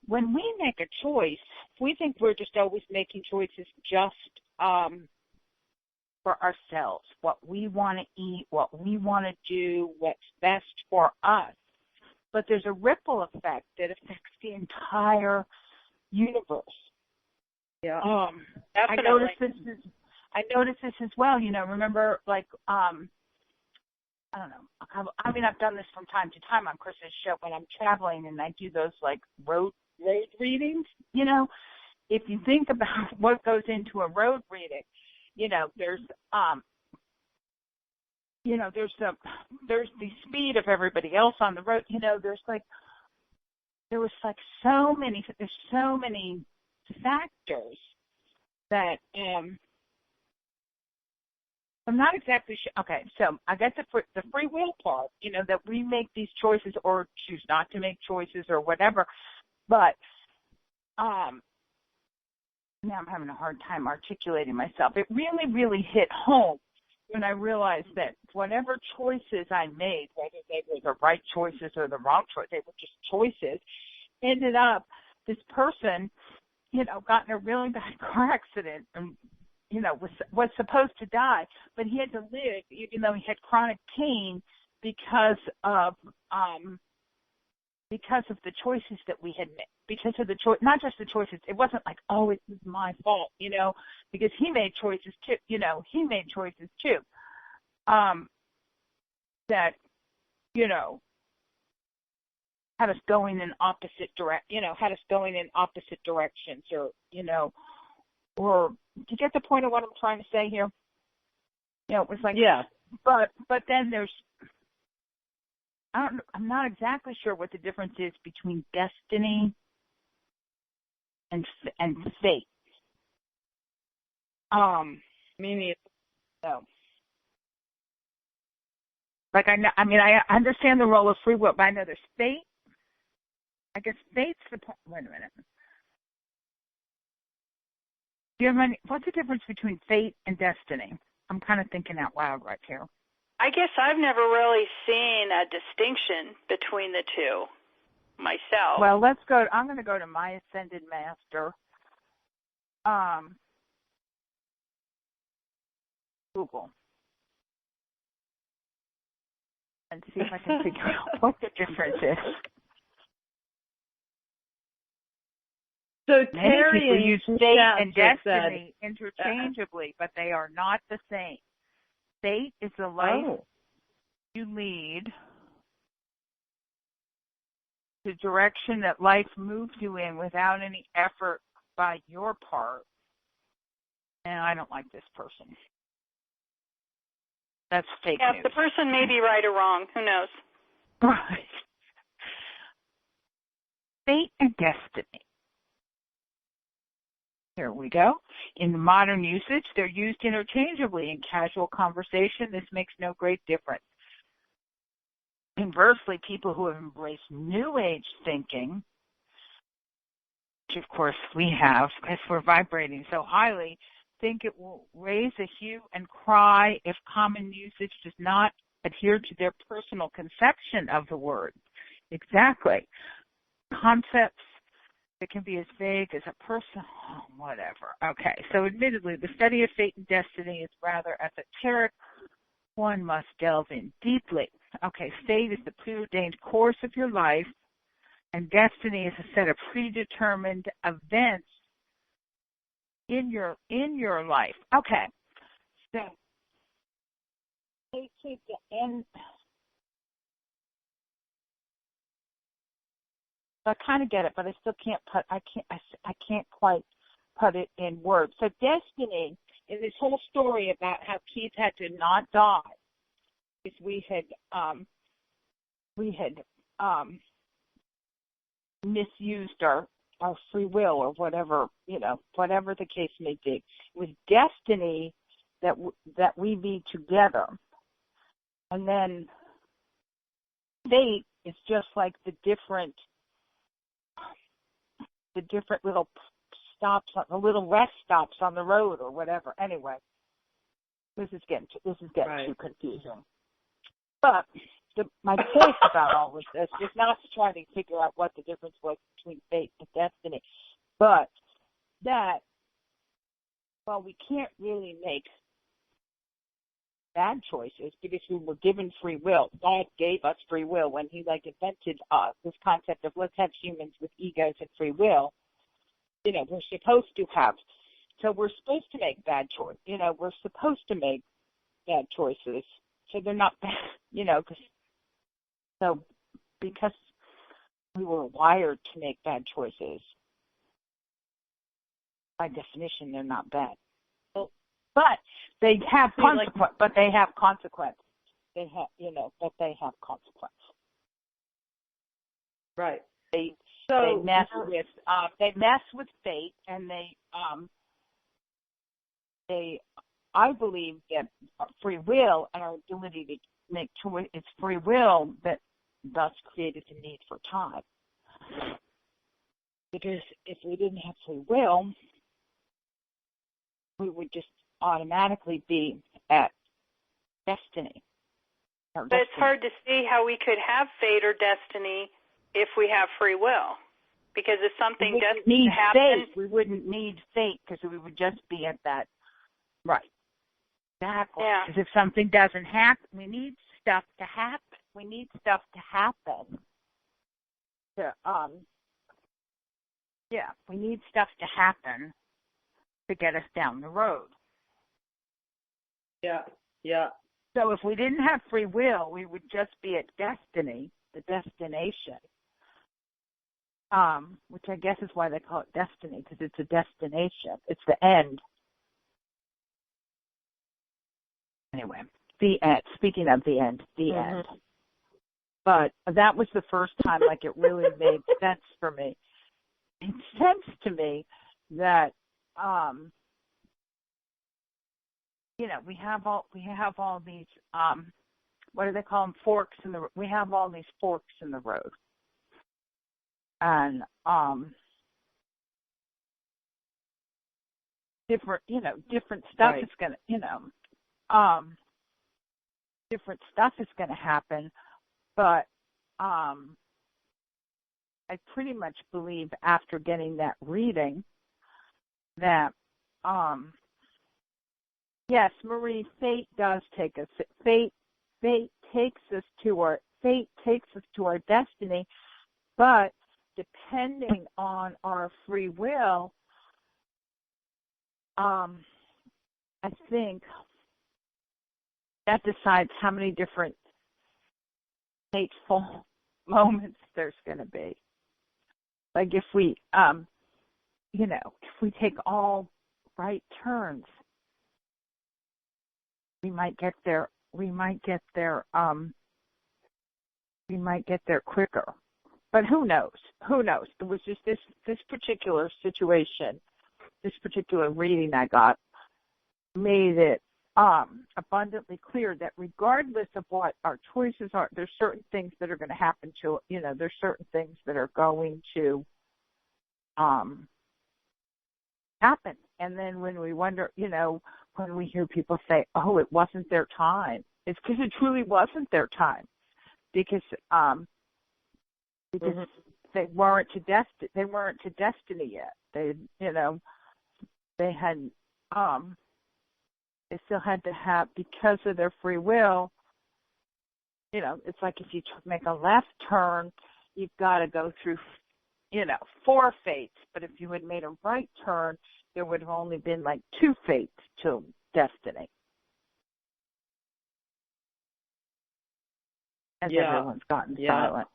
when we make a choice, we think we're just always making choices just for ourselves, what we want to eat, what we want to do, what's best for us. But there's a ripple effect that affects the entire universe. Yeah, I noticed this as well. Remember, I don't know. I mean, I've done this from time to time on Chris's show when I'm traveling, and I do those road readings. If you think about what goes into a road reading, there's there's the speed of everybody else on the road. There's so many factors that I'm not exactly sure. Okay, so I get the free will part, that we make these choices or choose not to make choices or whatever. But now I'm having a hard time articulating myself. It really, really hit home when I realized that whatever choices I made, whether they were the right choices or the wrong choices, they were just choices, ended up this person, got in a really bad car accident and, was supposed to die, but he had to live even though he had chronic pain because of the choices that we had made, because of the choice, not just the choices. It wasn't like, oh, it was my fault, because he made choices too, that, had us going in opposite directions or do you get the point of what I'm trying to say here? It was like, yeah. But then there's, I'm not exactly sure what the difference is between destiny and fate. Me neither. So, I understand the role of free will, but I know there's fate. I guess fate's the point. Wait a minute. Do you have what's the difference between fate and destiny? I'm kind of thinking out loud right here. I guess I've never really seen a distinction between the two myself. Well, I'm going to go to my Ascended Master. Google. And see if I can figure out what the difference is. So Many people use fate and destiny said, interchangeably, but they are not the same. Fate is the life you lead, the direction that life moves you in without any effort by your part. And I don't like this person. That's fake news. The person may be right or wrong. Who knows? Right. Fate and destiny. Here we go. In the modern usage, they're used interchangeably. In casual conversation, this makes no great difference. Conversely, people who have embraced New Age thinking, which of course we have because we're vibrating so highly, think it will raise a hue and cry if common usage does not adhere to their personal conception of the word. Exactly. Concepts that can be as vague as a person, whatever. Okay, so admittedly, the study of fate and destiny is rather esoteric. One must delve in deeply. Okay, fate is the preordained course of your life, and destiny is a set of predetermined events in your life. Okay, so I kind of get it, but I still can't I can't quite put it in words. So destiny is this whole story about how Keith had to not die because we had misused our free will or whatever, whatever the case may be. It was destiny that we be together. And then fate is just like the different little stops, the little rest stops on the road or whatever. Anyway, this is getting too confusing. But my point about all of this is not to try to figure out what the difference was between fate and destiny, but that, well, we can't really make bad choices because we were given free will. God gave us free will when he invented this concept of let's have humans with egos and free will. We're supposed to have. So we're supposed to make bad choices. We're supposed to make bad choices. So they're not bad, because we were wired to make bad choices, by definition, they're not bad. But they have consequence. But they have consequence. They have consequence. Right. They mess with fate, and I believe that free will and our ability to make choice, it's free will that thus created the need for time. Because if we didn't have free will, we would just automatically be at destiny. But it's hard to see how we could have fate or destiny if we have free will. Because if something doesn't happen... We wouldn't need fate because we would just be at that. Right. Exactly. Yeah. Because if something doesn't happen, we need stuff to happen. We need stuff to happen. We need stuff to happen to get us down the road. Yeah, yeah. So if we didn't have free will, we would just be at destiny, the destination, which I guess is why they call it destiny, because it's a destination. It's the end. Anyway, the end. Speaking of the end, the end. But that was the first time, it really made sense for me. It made sense to me that, we have all these, what do they call them? Forks in the. We have all these forks in the road, and different stuff is gonna, different stuff is gonna happen, but I pretty much believe after getting that reading that yes, Marie, fate does take us. Fate takes us to our destiny, but depending on our free will, I think that decides how many different fateful moments there's going to be. Like if we, if we take all right turns, we might get there. We might get there quicker. But who knows? Who knows? It was just this particular situation, this particular reading I got, made it abundantly clear that regardless of what our choices are, there's certain things that are going to happen to, there's certain things that are going to happen. And then when we wonder, when we hear people say, oh, it wasn't their time, it's because it truly wasn't their time. Because they weren't to destiny yet. They had they still had to have, because of their free will. It's like if you make a left turn, you've got to go through 4 fates. But if you had made a right turn, there would have only been like 2 fates to destiny. As everyone's gotten silent.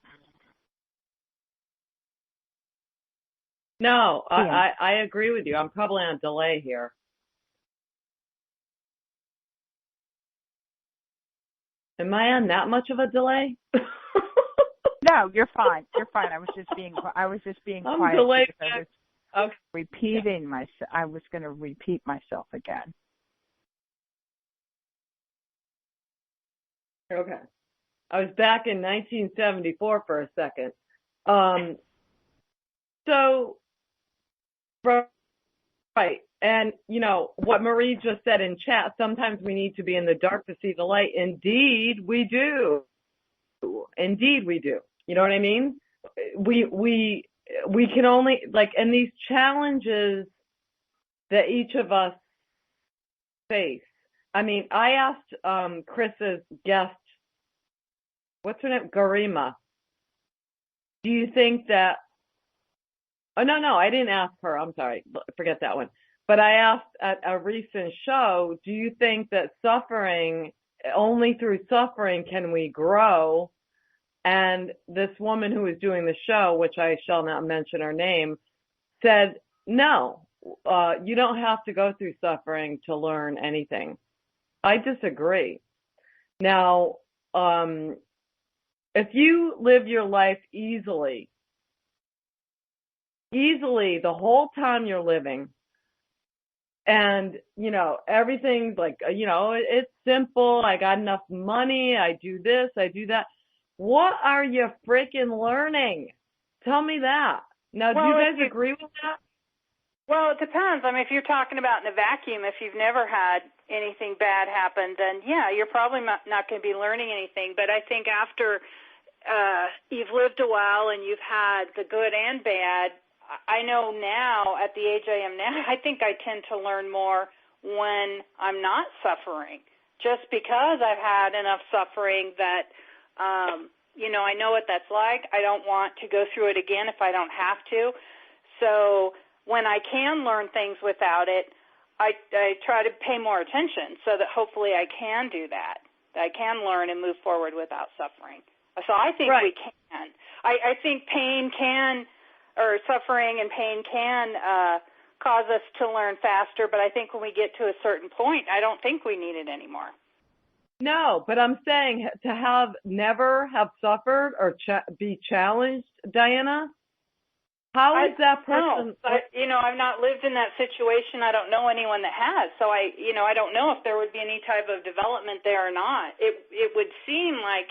No, I agree with you. I'm probably on delay here. Am I on that much of a delay? No, you're fine. You're fine. I was just being I'm quiet. delayed. Because I was repeating myself. I was going to repeat myself again. Okay. I was back in 1974 for a second. So, right. And, what Marie just said in chat, sometimes we need to be in the dark to see the light. Indeed, we do. Indeed, we do. You know what I mean? We can only, and these challenges that each of us face. I mean, I asked Chris's guest, what's her name? Garima. Do you think that, oh, no, I didn't ask her. I'm sorry. Forget that one. But I asked at a recent show, do you think that only through suffering can we grow? And this woman who was doing the show, which I shall not mention her name, said, no, you don't have to go through suffering to learn anything. I disagree. Now, if you live your life easily the whole time you're living, and, everything's it's simple. I got enough money. I do this. I do that. What are you freaking learning? Tell me that. Now, do you guys agree with that? Well, it depends. I mean, if you're talking about in a vacuum, if you've never had anything bad happen, then, yeah, you're probably not going to be learning anything. But I think after you've lived a while and you've had the good and bad, I know now, at the age I am now, I think I tend to learn more when I'm not suffering, just because I've had enough suffering that, I know what that's like. I don't want to go through it again if I don't have to. So when I can learn things without it, I try to pay more attention so that hopefully I can do that. I can learn and move forward without suffering. So I think we can. I think suffering and pain can cause us to learn faster, but I think when we get to a certain point, I don't think we need it anymore. No, but I'm saying to never have suffered or be challenged, Dianna, how is that person? No, I've not lived in that situation. I don't know anyone that has, so I don't know if there would be any type of development there or not. It would seem like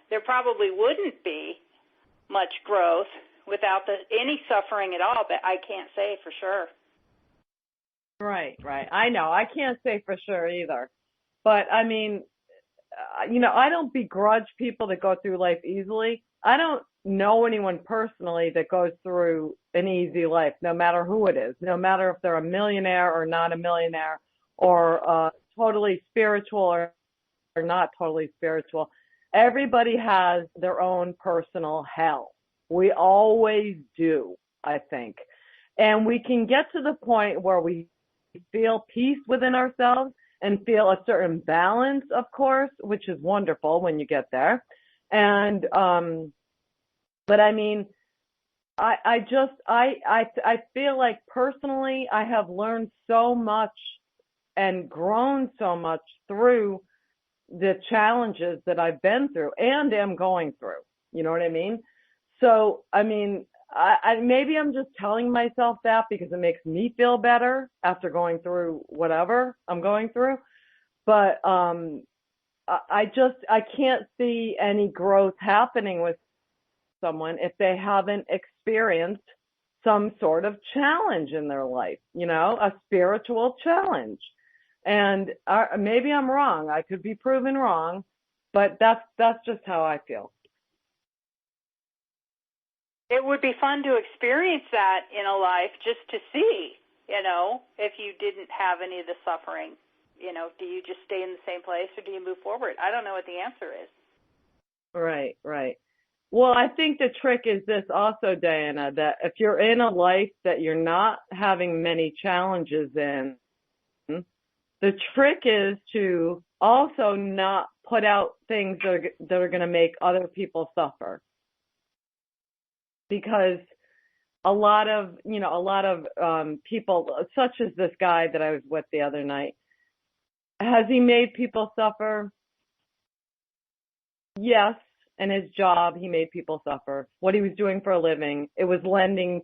there probably wouldn't be much growth without any suffering at all, but I can't say for sure. Right. I know. I can't say for sure either. But, I mean, I don't begrudge people that go through life easily. I don't know anyone personally that goes through an easy life, no matter who it is, no matter if they're a millionaire or not a millionaire, or totally spiritual or not totally spiritual. Everybody has their own personal hell. We always do, I think. And we can get to the point where we feel peace within ourselves and feel a certain balance, of course, which is wonderful when you get there. And, but I mean, I feel like personally I have learned so much and grown so much through the challenges that I've been through and am going through. You know what I mean? So, I mean, maybe I'm just telling myself that because it makes me feel better after going through whatever I'm going through. But I can't see any growth happening with someone if they haven't experienced some sort of challenge in their life, you know, a spiritual challenge. And maybe I'm wrong. I could be proven wrong, but that's just how I feel. It would be fun to experience that in a life just to see, you know, if you didn't have any of the suffering. You know, do you just stay in the same place or do you move forward? I don't know what the answer is. Right, right. Well, I think the trick is this also, Dianna, that if you're in a life that you're not having many challenges in, the trick is to also not put out things that are going to make other people suffer. Because a lot of people, such as this guy that I was with the other night, has he made people suffer? Yes. And his job, he made people suffer. What he was doing for a living, it was lending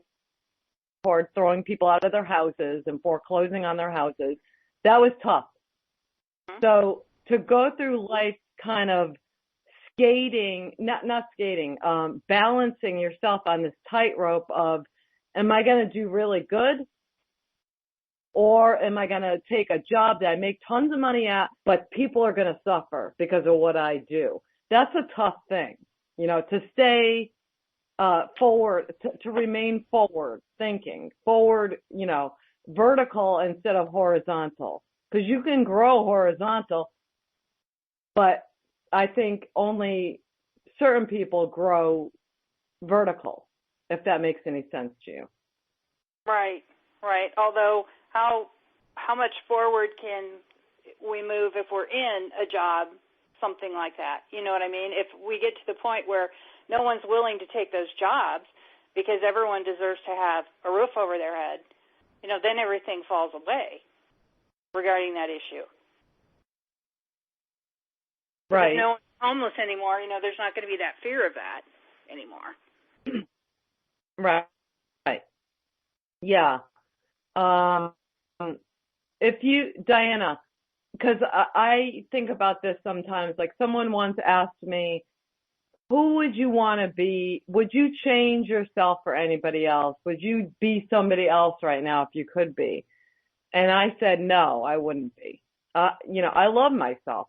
toward throwing people out of their houses and foreclosing on their houses. That was tough. So to go through life kind of balancing yourself on this tightrope of, am I going to do really good? Or am I going to take a job that I make tons of money at, but people are going to suffer because of what I do? That's a tough thing, you know, to stay forward, to remain forward thinking, forward, you know, vertical instead of horizontal. Because you can grow horizontal, but I think only certain people grow vertical, if that makes any sense to you. Right, right. Although how much forward can we move if we're in a job, something like that? You know what I mean? If we get to the point where no one's willing to take those jobs because everyone deserves to have a roof over their head, you know, then everything falls away regarding that issue. Right. If no one's homeless anymore, you know, there's not going to be that fear of that anymore. Right. Right. Yeah. Dianna, because I think about this sometimes, like someone once asked me, who would you want to be? Would you change yourself for anybody else? Would you be somebody else right now if you could be? And I said, no, I wouldn't be. You know, I love myself.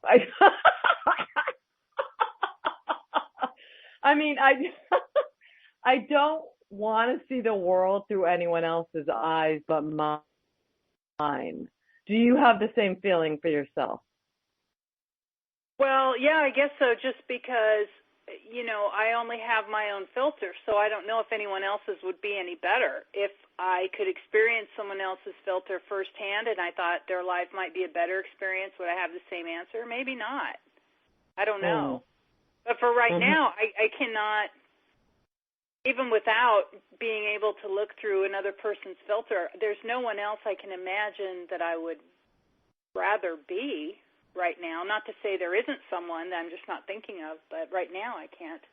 I mean, I don't want to see the world through anyone else's eyes but mine. Do you have the same feeling for yourself? Well, yeah, I guess so, just because, you know, I only have my own filter, so I don't know if anyone else's would be any better. If I could experience someone else's filter firsthand and I thought their life might be a better experience, would I have the same answer? Maybe not. I don't know. But for right now, I cannot, even without being able to look through another person's filter, there's no one else I can imagine that I would rather be right now. Not to say there isn't someone that I'm just not thinking of, but right now I can't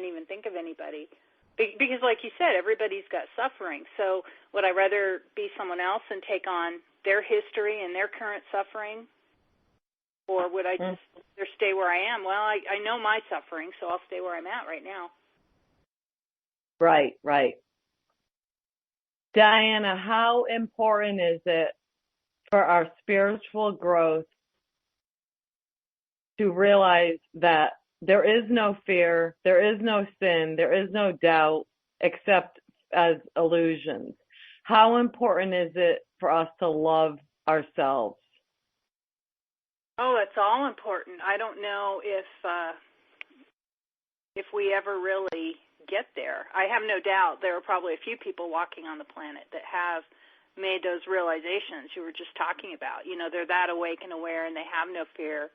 even think of anybody. Because like you said, everybody's got suffering. So would I rather be someone else and take on their history and their current suffering? Or would I just stay where I am? Well, I know my suffering, so I'll stay where I'm at right now. Right, right. Dianna, how important is it for our spiritual growth to realize that there is no fear, there is no sin, there is no doubt except as illusions? How important is it for us to love ourselves? Oh, it's all important. I don't know if we ever really get there. I have no doubt there are probably a few people walking on the planet that have made those realizations you were just talking about. You know, they're that awake and aware, and they have no fear.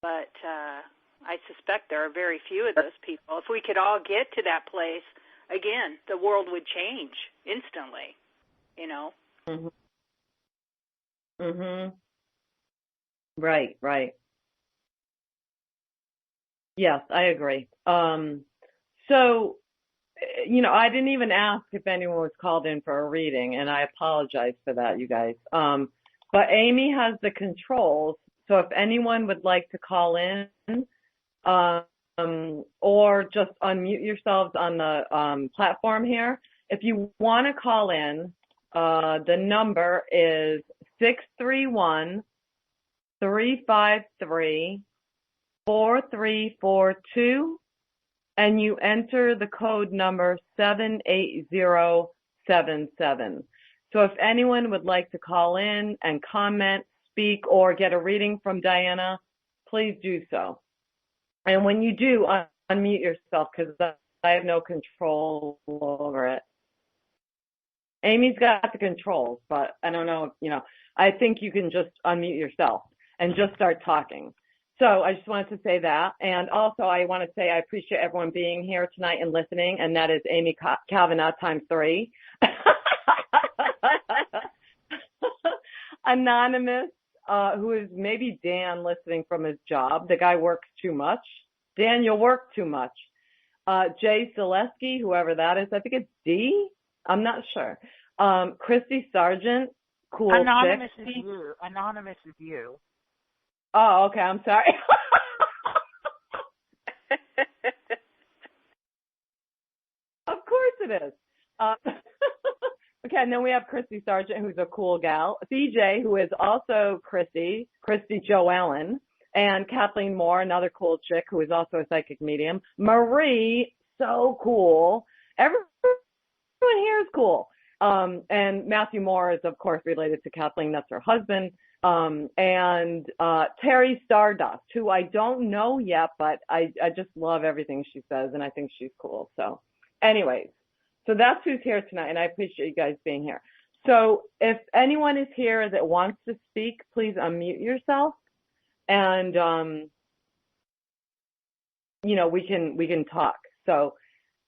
But I suspect there are very few of those people. If we could all get to that place, again, the world would change instantly, you know. Right, right. Yes, I agree. So, you know, I didn't even ask if anyone was called in for a reading, and I apologize for that, you guys. But Amy has the controls, so if anyone would like to call in, or just unmute yourselves on the platform here. If you want to call in, the number is 631-353-4342, and you enter the code number 78077. So if anyone would like to call in and comment, speak, or get a reading from Dianna, please do so. And when you do, unmute yourself, because I have no control over it. Amy's got the controls, but I don't know, you know, I think you can just unmute yourself and just start talking. So I just wanted to say that. And also I want to say I appreciate everyone being here tonight and listening, and that is Amy Kavanagh times 3. Anonymous, who is maybe Dan listening from his job. The guy works too much. Dan, you'll work too much. Jay Selesky, whoever that is, I think it's D. I'm not sure. Christy Sargent, cool Anonymous chick. is you. Anonymous is you. Oh, okay. I'm sorry. Of course it is. Okay, and then we have Christy Sargent, who's a cool gal. CJ, who is also Christy Jo Allen, and Kathleen Moore, another cool chick who is also a psychic medium. Marie, so cool. Everyone here is cool. And Matthew Moore is, of course, related to Kathleen. That's her husband. And Terry Stardust, who I don't know yet, but I just love everything she says, and I think she's cool. So anyways, so that's who's here tonight, and I appreciate you guys being here. So if anyone is here that wants to speak, please unmute yourself, and you know, we can talk. So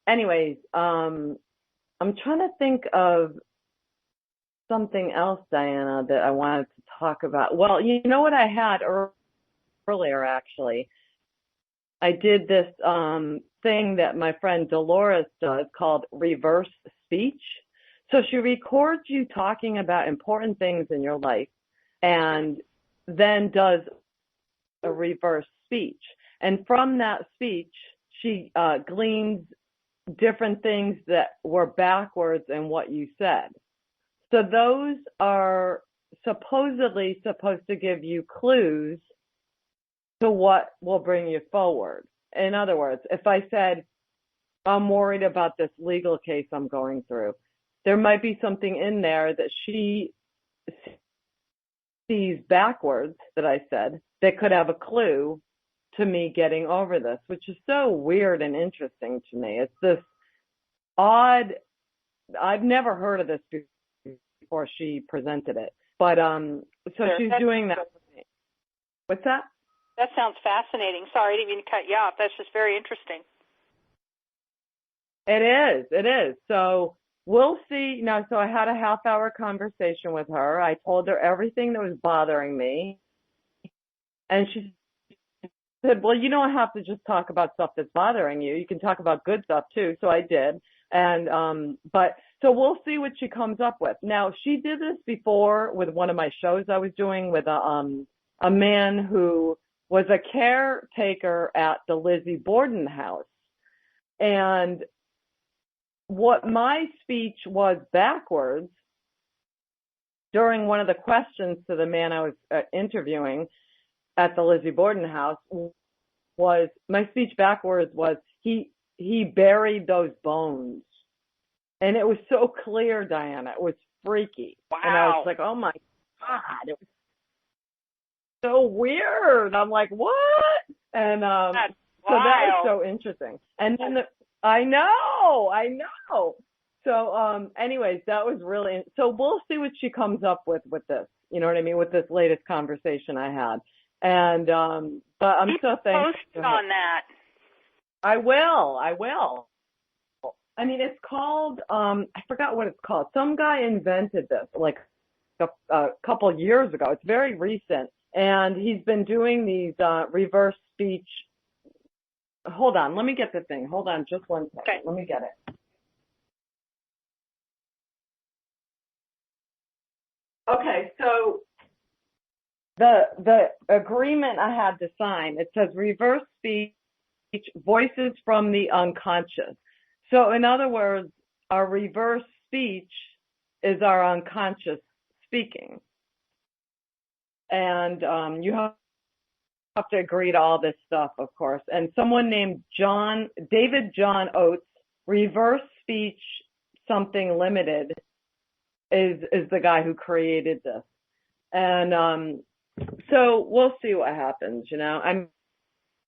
anyways, I'm trying to think of something else, Dianna, that I wanted to talk about. Well, you know what I had earlier, actually? I did this thing that my friend Dolores does called reverse speech. So she records you talking about important things in your life and then does a reverse speech. And from that speech, she gleans different things that were backwards in what you said. So those are supposedly supposed to give you clues to what will bring you forward. In other words, if I said, I'm worried about this legal case I'm going through, there might be something in there that she sees backwards that I said that could have a clue to me getting over this, which is so weird and interesting to me. It's this odd, I've never heard of this before she presented it. But so sure, she's doing that with me. What's that? That sounds fascinating. Sorry, I didn't mean to cut you off. That's just very interesting. It is. So we'll see. Now, so I had a half-hour conversation with her. I told her everything that was bothering me. And she said, well, you don't have to just talk about stuff that's bothering you. You can talk about good stuff, too. So I did. And but so we'll see what she comes up with. Now, she did this before with one of my shows I was doing with a man who was a caretaker at the Lizzie Borden house. And what my speech was backwards during one of the questions to the man I was interviewing at the Lizzie Borden house was, my speech backwards was, he buried those bones. And it was so clear, Dianna. It was freaky. Wow. And I was like, oh my God, it was so weird. I'm like, what? And so that was so interesting. And then I know. So, anyways, that was really, so we'll see what she comes up with this, you know what I mean, with this latest conversation I had. And, but I'm so thankful. Post on that. I will. I mean, it's called, I forgot what it's called. Some guy invented this like a couple of years ago. It's very recent. And he's been doing these, reverse speech. Hold on. Let me get the thing. Hold on just one second. Okay. Let me get it. Okay. So the agreement I had to sign, it says reverse speech, voices from the unconscious. So in other words, our reverse speech is our unconscious speaking. And you have to agree to all this stuff, of course. And someone named David John Oates, reverse speech something limited, is the guy who created this. And so we'll see what happens, you know. I mean,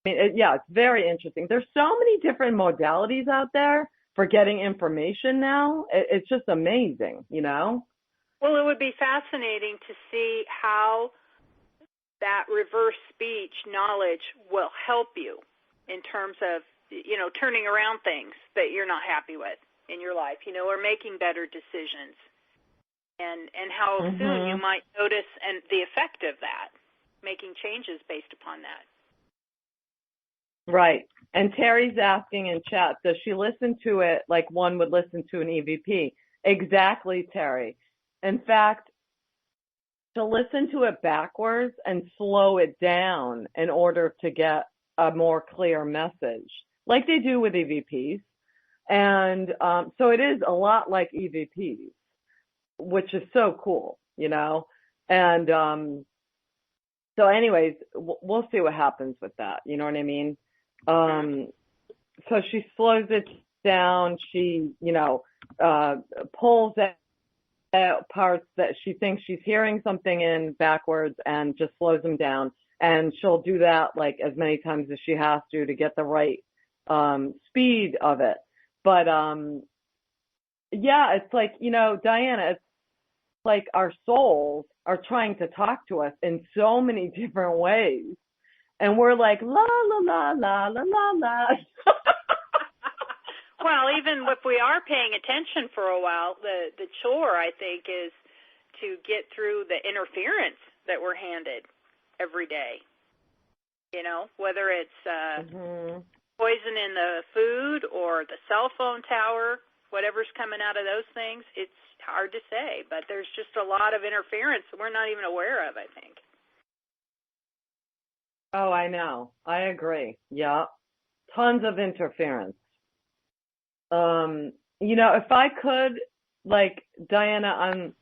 it's very interesting. There's so many different modalities out there for getting information now. It's just amazing, you know. Well, it would be fascinating to see how that reverse speech knowledge will help you in terms of, you know, turning around things that you're not happy with in your life, you know, or making better decisions. And how soon you might notice and the effect of that, making changes based upon that. Right. And Terry's asking in chat, does she listen to it like one would listen to an EVP? Exactly, Terry. In fact, to listen to it backwards and slow it down in order to get a more clear message, like they do with EVPs. And so it is a lot like EVPs, which is so cool, you know. And so anyways, we'll see what happens with that, you know what I mean? So she slows it down. She, you know, pulls out parts that she thinks she's hearing something in backwards and just slows them down. And she'll do that like as many times as she has to get the right speed of it. But yeah, it's like, you know, Dianna, it's like our souls are trying to talk to us in so many different ways. And we're like, la, la, la, la, la, la, la. Well, even if we are paying attention for a while, the chore, I think, is to get through the interference that we're handed every day. You know, whether it's poison in the food or the cell phone tower, whatever's coming out of those things, it's hard to say. But there's just a lot of interference that we're not even aware of, I think. Oh, I know. I agree. Yeah. Tons of interference. You know, if I could, like, Dianna,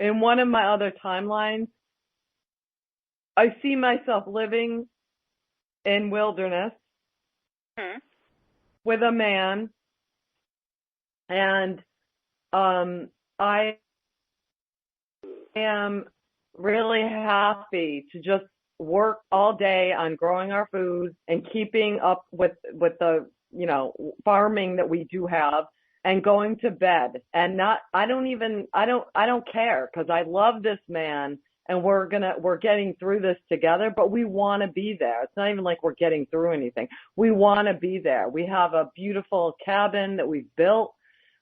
in one of my other timelines, I see myself living in wilderness with a man, and I am really happy to just work all day on growing our food and keeping up with the, you know, farming that we do have, and going to bed. And I don't care, because I love this man and we're getting through this together, but we want to be there. It's not even like we're getting through anything. We want to be there. We have a beautiful cabin that we've built.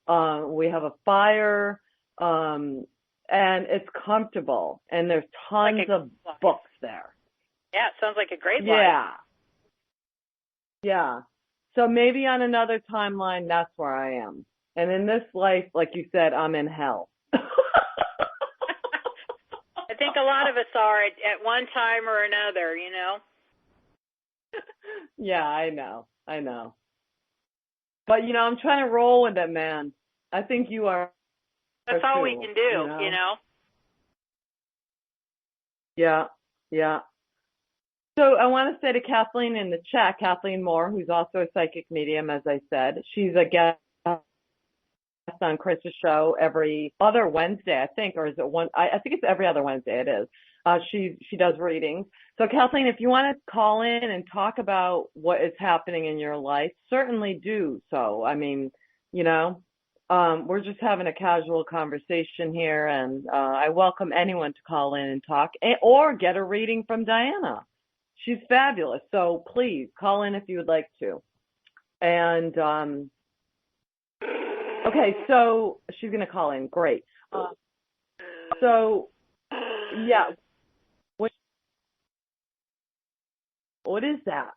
We have a fire, and it's comfortable, and there's tons of books there. Yeah, it sounds like a great life. Yeah. So maybe on another timeline, that's where I am. And in this life, like you said, I'm in hell. I think a lot of us are at one time or another, you know? Yeah, I know. But, you know, I'm trying to roll with it, man. I think you are. That's all we can do, you know? Yeah. So I want to say to Kathleen in the chat, Kathleen Moore, who's also a psychic medium, as I said, she's a guest on Chris's show every other Wednesday, I think, or is it one? I think it's every other Wednesday. It is. She does readings. So Kathleen, if you want to call in and talk about what is happening in your life, certainly do so. I mean, you know, We're just having a casual conversation here, and I welcome anyone to call in and talk or get a reading from Dianna. She's fabulous, so please call in if you would like to. And, okay, so she's going to call in. Great. So, yeah. What is that?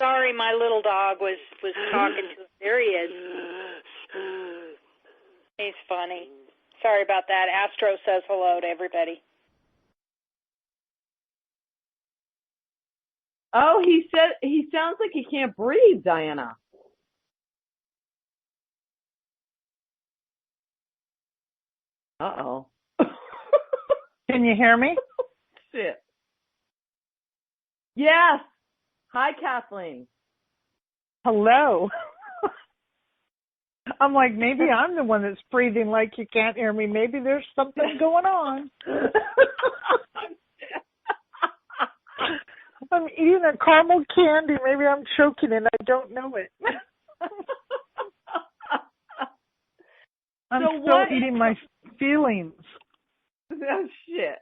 Sorry, my little dog was talking to us. There he is. He's funny. Sorry about that. Astro says hello to everybody. Oh, he sounds like he can't breathe, Dianna. Uh-oh. Can you hear me? Shit. Yes. Hi, Kathleen. Hello. I'm like, maybe I'm the one that's breathing like you can't hear me. Maybe there's something going on. I'm eating a caramel candy. Maybe I'm choking and I don't know it. I'm still eating my feelings. Oh, shit.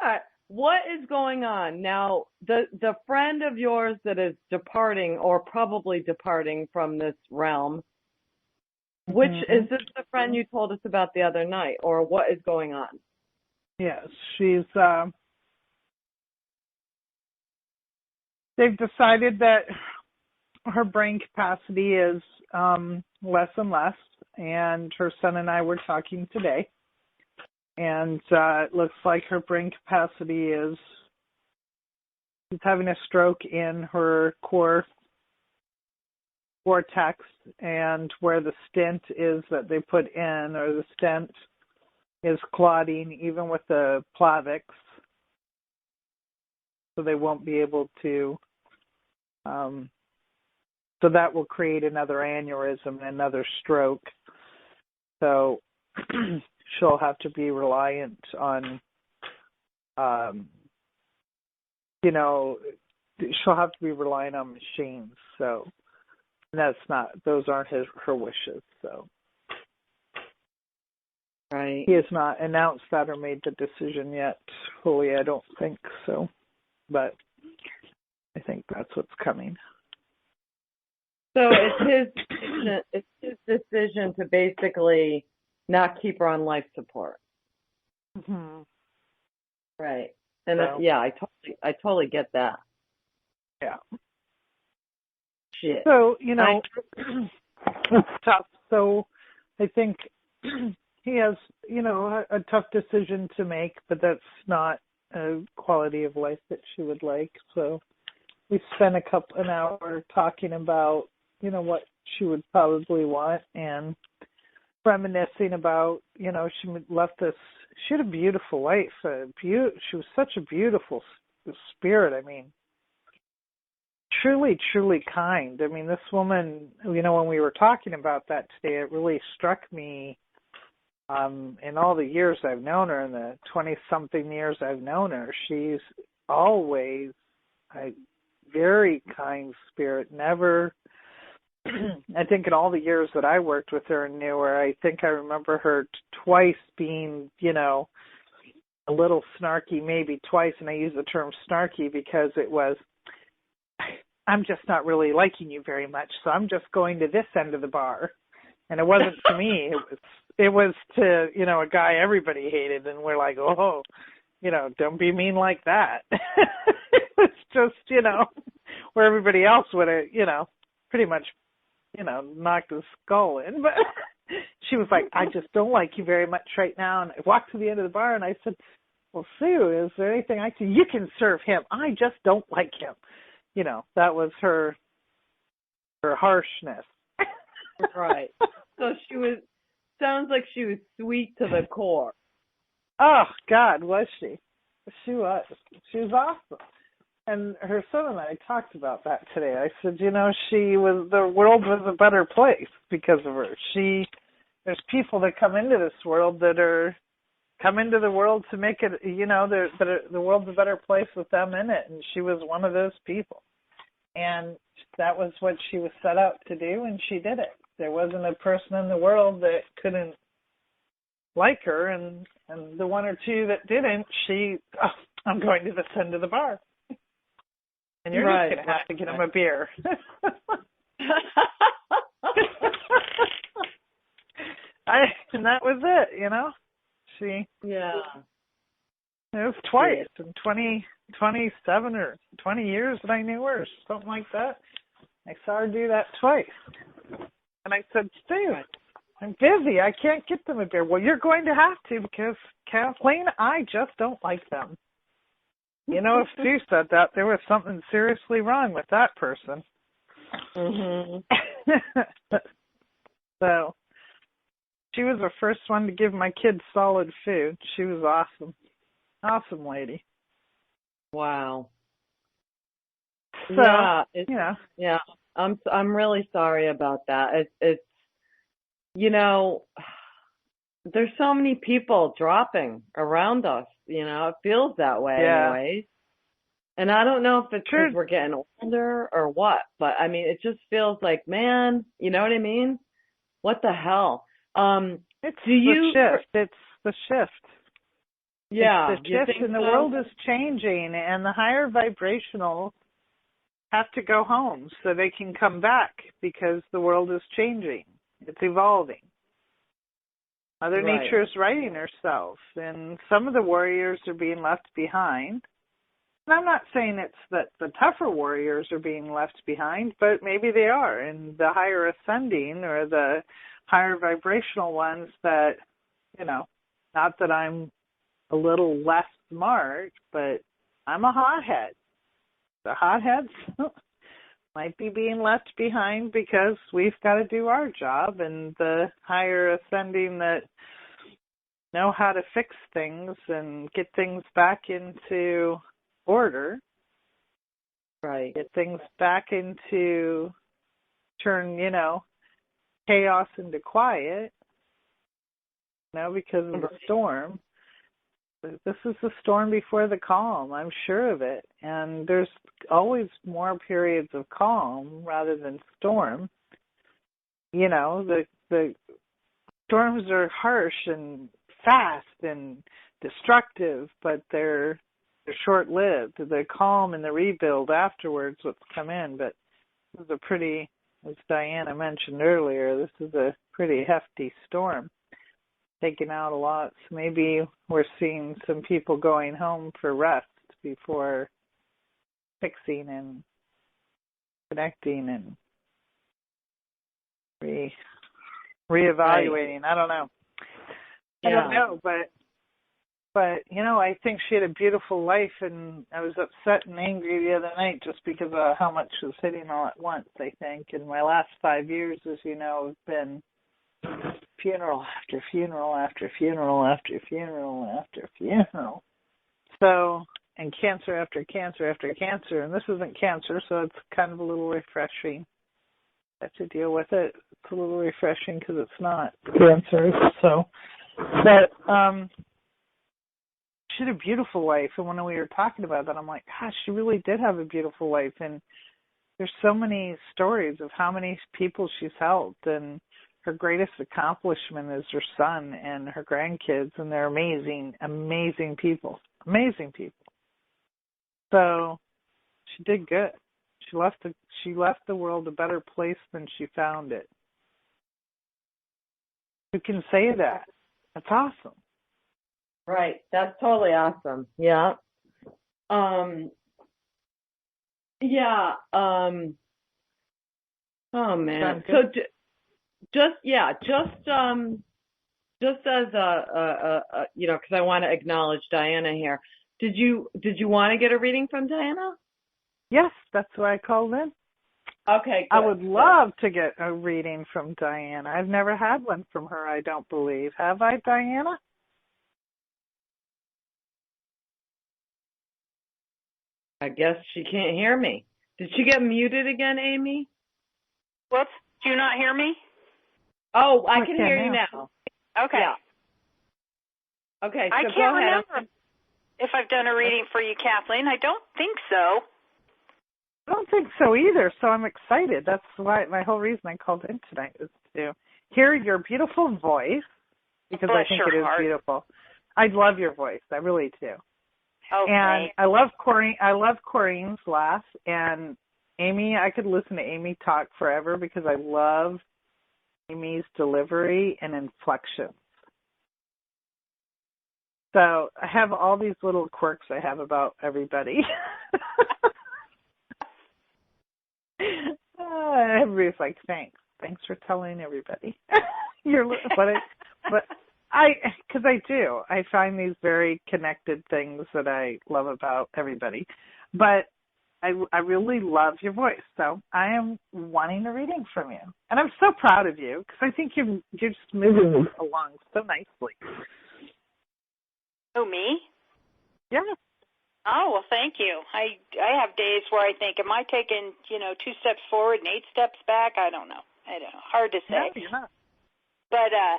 All right. What is going on? Now, the friend of yours that is departing or probably departing from this realm, which is this the friend you told us about the other night, or what is going on? Yes, she's, they've decided that her brain capacity is less and less, and her son and I were talking today, and it looks like her brain capacity is, she's having a stroke in her core vortex, and where the stent is that they put in, or the stent is clotting even with the Plavix, so they won't be able to, so that will create another aneurysm and another stroke. So she'll have to be reliant on, she'll have to be relying on machines. So those aren't her wishes. So right. He has not announced that or made the decision yet fully, I don't think so. But I think that's what's coming. So it's his decision to basically not keep her on life support. Mm-hmm. Right. And I totally get that. Yeah. Shit. So, it's tough. So I think he has, a tough decision to make, but that's not a quality of life that she would like. So we spent an hour talking about, what she would probably want, and reminiscing about, she left this, she had a beautiful life. She was such a beautiful spirit. I mean, truly, truly kind. I mean, this woman, when we were talking about that today, it really struck me in all the years I've known her, in the 20-something years I've known her, she's always a very kind spirit. Never, I think in all the years that I worked with her and knew her, I think I remember her twice being, a little snarky, maybe twice, and I use the term snarky because it was, I'm just not really liking you very much, so I'm just going to this end of the bar. And it wasn't to me. It was to, a guy everybody hated, and we're like, oh, don't be mean like that. It was just, where everybody else would have, pretty much, knocked his skull in. But she was like, I just don't like you very much right now. And I walked to the end of the bar, and I said, well, Sue, is there anything I can, you can serve him. I just don't like him. That was her harshness. Right. So sounds like she was sweet to the core. Oh, God, was she? She was. She was awesome. And her son and I talked about that today. I said, the world was a better place because of her. There's people that come into this world come into the world to make it, the world's a better place with them in it. And she was one of those people. And that was what she was set out to do, and she did it. there wasn't a person in the world that couldn't like her, and the one or two that didn't, I'm going to this end of the bar. And you're just going to have to get him a beer. And that was it, you know. It was twice in 27 or 20 years that I knew her, something like that. I saw her do that twice. And I said, Stu, I'm busy. I can't get them a beer. Well, you're going to have to, because Kathleen, I just don't like them. You know, if Stu said that, there was something seriously wrong with that person. Mm-hmm. So she was the first one to give my kids solid food. She was awesome. Awesome lady. Wow. So, I'm really sorry about that. It's you know, there's so many people dropping around us, you know, it feels that way anyways. And I don't know if it's because we're getting older or what, but I mean, it just feels like, man, you know what I mean? What the hell? It's the shift. It's the shift. Yeah. It's the shift, and the world is changing, and the higher vibrational have to go home so they can come back, because the world is changing. It's evolving. Mother Nature is righting herself, and some of the warriors are being left behind. And I'm not saying it's that the tougher warriors are being left behind, but maybe they are. And the higher ascending, or the higher vibrational ones that, you know, not that I'm a little less smart, but I'm a hothead. The hotheads might be being left behind because we've got to do our job, and the higher ascending that know how to fix things and get things back into order, get things back into, turn, you know, chaos into quiet, you know, because of the storm. This is the storm before the calm, I'm sure of it. And there's always more periods of calm rather than storm. You know, the storms are harsh and fast and destructive, but they're short-lived. The calm and the rebuild afterwards, what's come in. But this is a pretty, as Dianna mentioned earlier, this is a pretty hefty storm, taking out a lot. So maybe we're seeing some people going home for rest before fixing and connecting and reevaluating. I don't know. I don't know, but you know, I think she had a beautiful life, and I was upset and angry the other night just because of how much was hitting all at once, I think. And my last 5 years, as you know, have been funeral after funeral after funeral after funeral after funeral. So, and cancer after cancer after cancer. And this isn't cancer, so it's kind of a little refreshing. I have to deal with it. It's a little refreshing because it's not cancer. So, but she had a beautiful life. And when we were talking about that, I'm like, gosh, she really did have a beautiful life. And there's so many stories of how many people she's helped. And her greatest accomplishment is her son and her grandkids, and they're amazing, amazing people. Amazing people. So she did good. She left the world a better place than she found it. You can say that. That's awesome. Right. That's totally awesome. Yeah. Oh man. So just as a you know, because I want to acknowledge Dianna here. Did you want to get a reading from Dianna? Yes, that's why I called in. Okay, good. I would love to get a reading from Dianna. I've never had one from her, I don't believe. Have I, Dianna? I guess she can't hear me. Did she get muted again, Amy? Whoops. Do you not hear me? Oh, I can hear you now. Okay. Yeah. Okay, so I go can't ahead. remember if I've done a reading for you, Kathleen. I don't think so. I don't think so either, so I'm excited. That's why my whole reason I called in tonight was to hear your beautiful voice, because Bless I think your it is heart. beautiful. I love your voice. I really do. Oh, And great. I love Corinne's laugh. And Amy, I could listen to Amy talk forever because I love Amy's delivery and inflection. So I have all these little quirks I have about everybody. Everybody's like, thanks for telling everybody. Because I do. I find these very connected things that I love about everybody. But I really love your voice. So I am wanting a reading from you. And I'm so proud of you because I think you're just moving along so nicely. Oh, me? Yeah. Oh, well, thank you. I have days where I think, am I taking, 2 steps forward and 8 steps back? I don't know. Hard to say. No, you're not. But I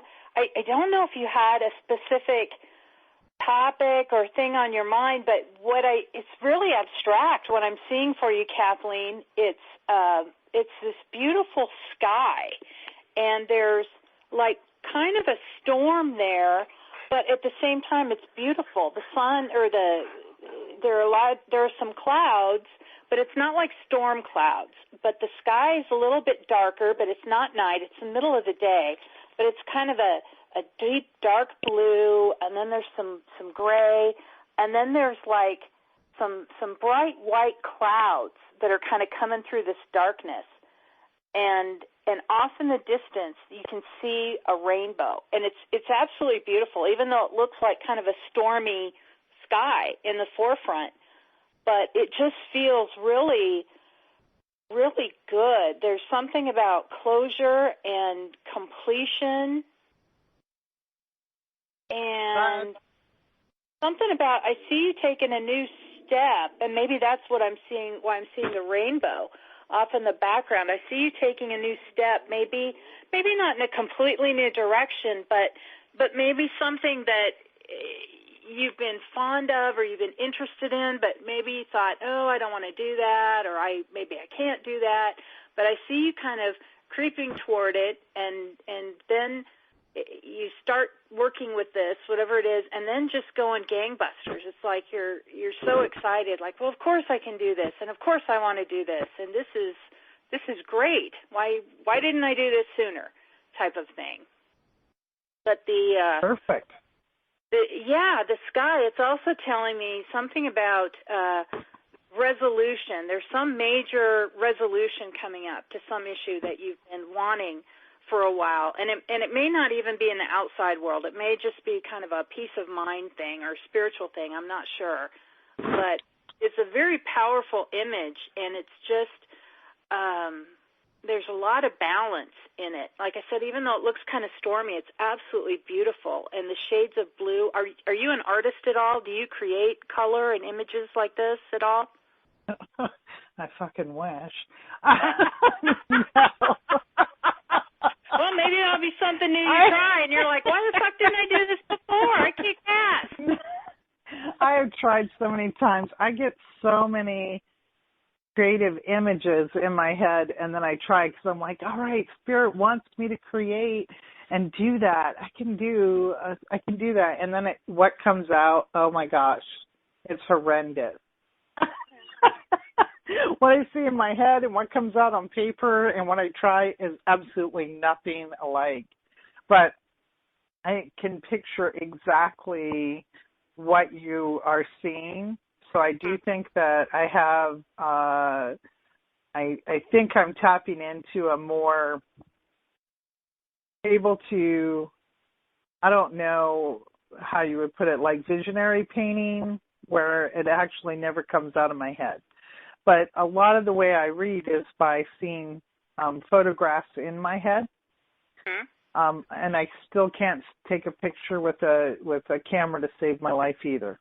don't know if you had a specific topic or thing on your mind, but it's really abstract what I'm seeing for you, Kathleen. It's this beautiful sky, and there's like kind of a storm there, but at the same time it's beautiful. The sun there are some clouds, but it's not like storm clouds. But the sky is a little bit darker, but it's not night. It's the middle of the day, but it's kind of a deep dark blue, and then there's some gray, and then there's like some bright white clouds that are kind of coming through this darkness. And off in the distance, you can see a rainbow, and it's absolutely beautiful, even though it looks like kind of a stormy sky in the forefront. But it just feels really, really good. There's something about closure and completion, and something about, I see you taking a new step, and maybe that's what I'm seeing, why I'm seeing the rainbow off in the background. I see you taking a new step, maybe not in a completely new direction, but maybe something that you've been fond of or you've been interested in, but maybe you thought, oh, I don't want to do that, or maybe I can't do that. But I see you kind of creeping toward it, and then you start working with this, whatever it is, and then just going gangbusters. It's like you're so excited, like, well, of course I can do this, and of course I want to do this, and this is great. Why didn't I do this sooner? Type of thing. But perfect. The sky. It's also telling me something about resolution. There's some major resolution coming up to some issue that you've been wanting for a while, and it may not even be in the outside world. It may just be kind of a peace of mind thing or spiritual thing. I'm not sure, but it's a very powerful image, and it's just there's a lot of balance in it. Like I said, even though it looks kind of stormy, it's absolutely beautiful, and the shades of blue. Are you an artist at all? Do you create color and images like this at all? I fucking wish. No. Well, maybe that'll be something new you try, and you're like, why the fuck didn't I do this before? I kick ass. I have tried so many times. I get so many creative images in my head, and then I try because I'm like, all right, Spirit wants me to create and do that. I can do that. And then what comes out, oh, my gosh, it's horrendous. What I see in my head and what comes out on paper and what I try is absolutely nothing alike. But I can picture exactly what you are seeing. So I do think that I have, I think I'm tapping into a more able to, I don't know how you would put it, like visionary painting, where it actually never comes out of my head. But a lot of the way I read is by seeing photographs in my head, and I still can't take a picture with a camera to save my life either.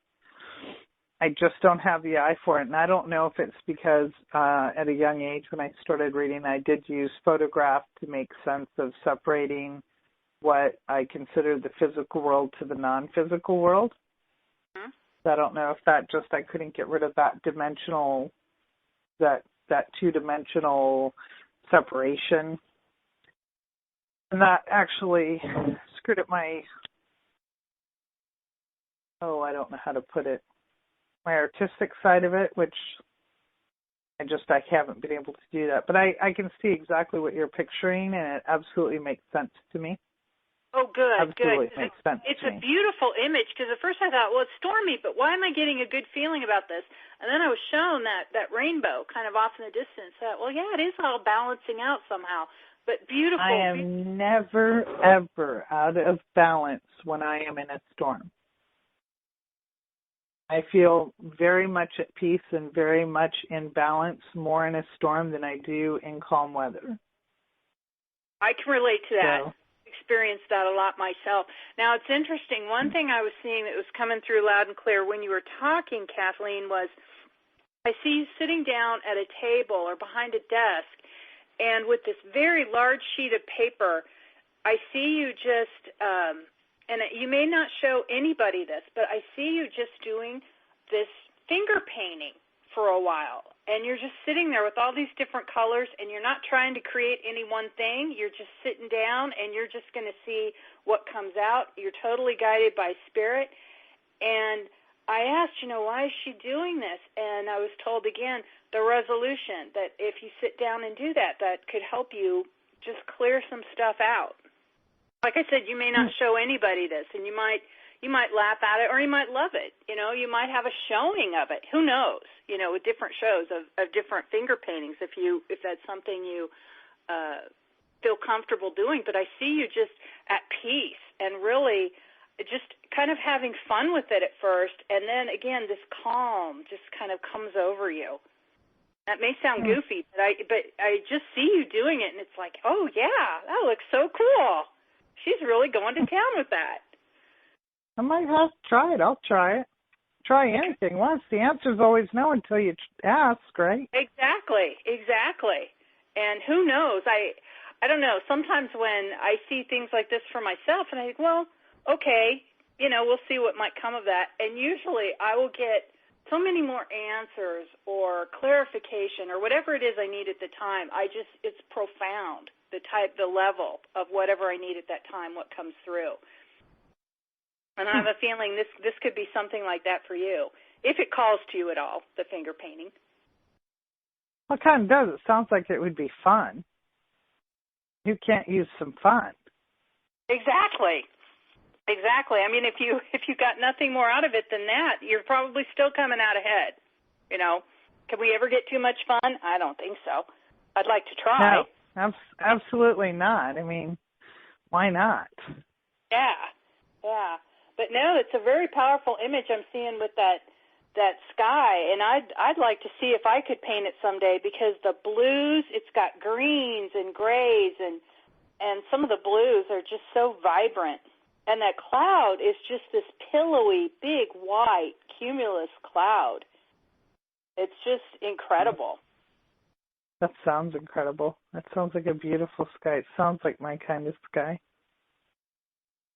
I just don't have the eye for it, and I don't know if it's because at a young age when I started reading, I did use photographs to make sense of separating what I consider the physical world to the non-physical world. So I don't know if that just I couldn't get rid of that dimensional. That two-dimensional separation. And that actually screwed up my, I don't know how to put it, my artistic side of it, which I haven't been able to do that. But I can see exactly what you're picturing, and it absolutely makes sense to me. Oh, good, absolutely good. Makes sense it's to a me. beautiful image, because at first I thought, well, it's stormy, but why am I getting a good feeling about this? And then I was shown that rainbow kind of off in the distance. I thought, well, yeah, it is all balancing out somehow, but beautiful. I am never, ever out of balance when I am in a storm. I feel very much at peace and very much in balance more in a storm than I do in calm weather. I can relate to that. So, Experienced that a lot myself. Now, it's interesting. One thing I was seeing that was coming through loud and clear when you were talking, Kathleen, was I see you sitting down at a table or behind a desk, and with this very large sheet of paper, I see you just, and you may not show anybody this, but I see you just doing this finger painting for a while. And you're just sitting there with all these different colors, and you're not trying to create any one thing. You're just sitting down, and you're just going to see what comes out. You're totally guided by spirit. And I asked, why is she doing this? And I was told, again, the resolution, that if you sit down and do that, that could help you just clear some stuff out. Like I said, you may not show anybody this, and you might laugh at it, or you might love it. You might have a showing of it. Who knows? With different shows of different finger paintings, if that's something you feel comfortable doing. But I see you just at peace and really just kind of having fun with it at first, and then again, this calm just kind of comes over you. That may sound goofy, but I just see you doing it, and it's like, oh yeah, that looks so cool. She's really going to town with that. I might have to try it. I'll try it. Try anything once. The answer's always no until you ask, right? Exactly. And who knows? I don't know. Sometimes when I see things like this for myself, and I think, well, okay, we'll see what might come of that. And usually I will get so many more answers or clarification or whatever it is I need at the time. It's profound, the level of whatever I need at that time, what comes through. And I have a feeling this could be something like that for you, if it calls to you at all, the finger painting. Well, it kind of does. It sounds like it would be fun. You can't use some fun. Exactly. I mean, if you got nothing more out of it than that, you're probably still coming out ahead. Can we ever get too much fun? I don't think so. I'd like to try. No, absolutely not. I mean, why not? Yeah. But no, it's a very powerful image I'm seeing with that sky, and I'd like to see if I could paint it someday, because the blues, it's got greens and grays, and some of the blues are just so vibrant. And that cloud is just this pillowy, big, white, cumulus cloud. It's just incredible. That sounds incredible. That sounds like a beautiful sky. It sounds like my kind of sky.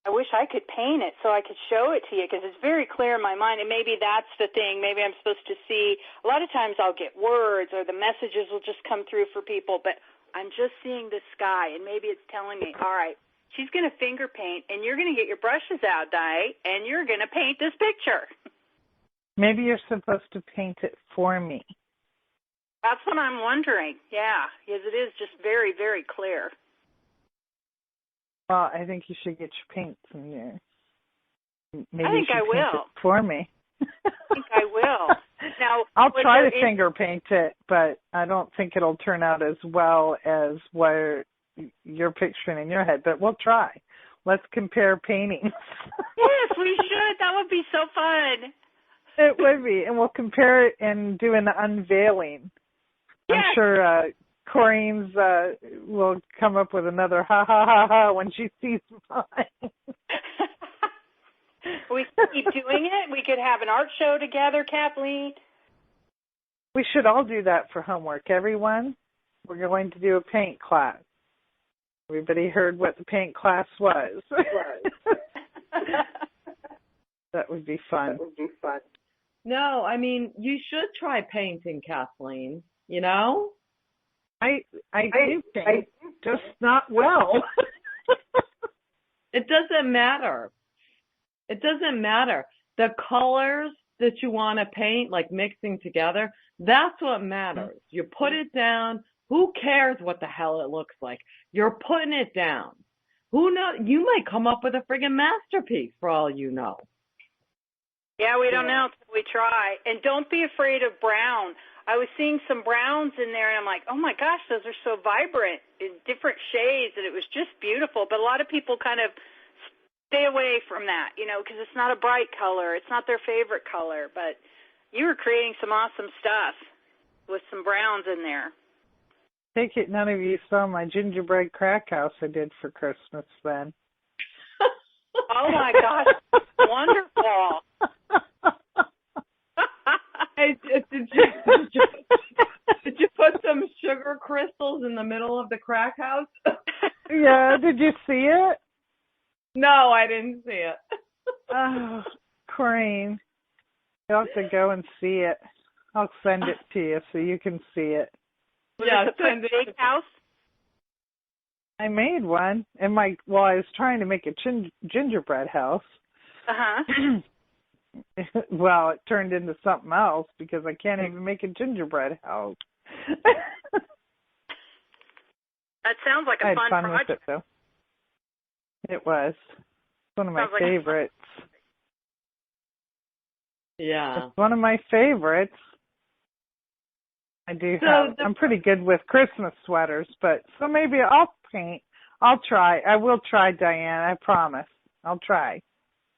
I wish I could paint it so I could show it to you, because it's very clear in my mind, and maybe that's the thing. Maybe I'm supposed to see. A lot of times I'll get words or the messages will just come through for people, but I'm just seeing the sky, and maybe it's telling me, all right, she's going to finger paint, and you're going to get your brushes out, Di, and you're going to paint this picture. Maybe you're supposed to paint it for me. That's what I'm wondering, yeah, because it is just very, very clear. Well, I think you should get your paints in there. Maybe I think you should I will. paint it for me. I think I will. Now, I'll try to finger paint it, but I don't think it'll turn out as well as what you're picturing in your head. But we'll try. Let's compare paintings. Yes, we should. That would be so fun. It would be, and we'll compare it and do an unveiling. Yes. I'm sure Corrine's will come up with another ha ha ha ha when she sees mine. We could keep doing it. We could have an art show together, Kathleen. We should all do that for homework. Everyone, we're going to do a paint class. Everybody heard what the paint class was. That would be fun. No, I mean, you should try painting, Kathleen, I do paint, just not well. It doesn't matter. It doesn't matter. The colors that you want to paint, like mixing together, that's what matters. You put it down. Who cares what the hell it looks like? You're putting it down. Who knows? You might come up with a friggin' masterpiece for all you know. Yeah, we don't know until we try. And don't be afraid of brown. I was seeing some browns in there, and I'm like, oh, my gosh, those are so vibrant in different shades, and it was just beautiful. But a lot of people kind of stay away from that, because it's not a bright color. It's not their favorite color. But you were creating some awesome stuff with some browns in there. Take it none of you saw my gingerbread crack house I did for Christmas then. Oh, my gosh, wonderful. Hey, did you put some sugar crystals in the middle of the crack house? Yeah, did you see it? No, I didn't see it. Oh, Corinne, you'll have to go and see it. I'll send it to you so you can see it. Yeah, send it. Big house? I made one, and I was trying to make a gingerbread house. Uh-huh. Well, it turned into something else because I can't even make a gingerbread house. That sounds like a I had fun fun project. with it, though. It was. It's one of my favorites. Yeah. It's one of my favorites. I do have. I'm pretty good with Christmas sweaters, but so maybe I'll paint. I'll try. I will try, Dianna. I promise. I'll try.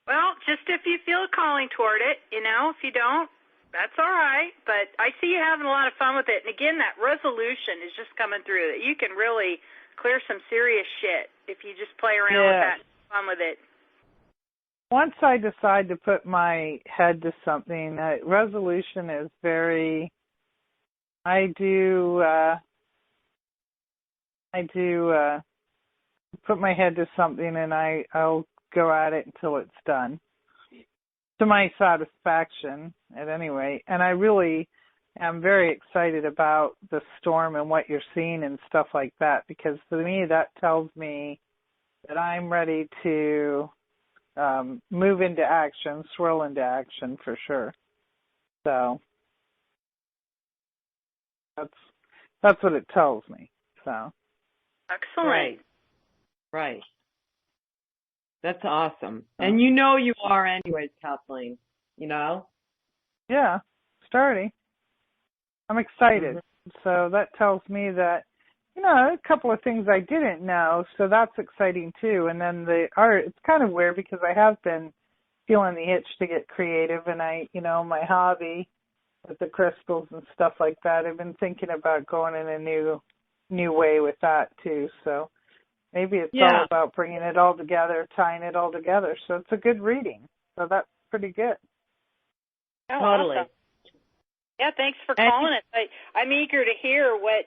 Well, just if you feel a calling toward it, if you don't, that's all right. But I see you having a lot of fun with it. And again, that resolution is just coming through. That you can really clear some serious shit if you just play around with that and have fun with it. Once I decide to put my head to something, resolution is very. I do put my head to something, and I'll go at it until it's done, to my satisfaction at any rate. And I really am very excited about the storm and what you're seeing and stuff like that, because to me that tells me that I'm ready to move into action, swirl into action for sure. So that's what it tells me. So excellent. Right. That's awesome. And you are anyways, Kathleen, Yeah, starting. I'm excited. Mm-hmm. So that tells me that, a couple of things I didn't know, so that's exciting too. And then the art, it's kind of weird because I have been feeling the itch to get creative, and my hobby with the crystals and stuff like that, I've been thinking about going in a new way with that too. So maybe it's all about bringing it all together, tying it all together. So it's a good reading. So that's pretty good. Oh, totally. Awesome. Yeah, thanks for calling it. I'm eager to hear what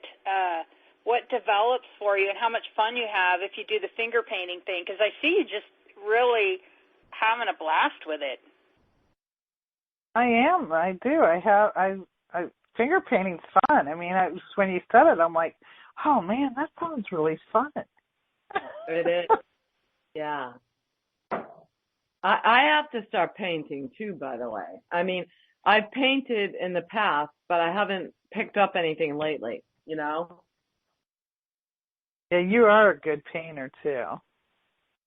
develops for you and how much fun you have if you do the finger painting thing, because I see you just really having a blast with it. I am. I do. I finger painting's fun. I mean, when you said it, I'm like, oh man, that sounds really fun. It is. Yeah. I have to start painting too, by the way. I mean, I've painted in the past, but I haven't picked up anything lately, Yeah, you are a good painter too.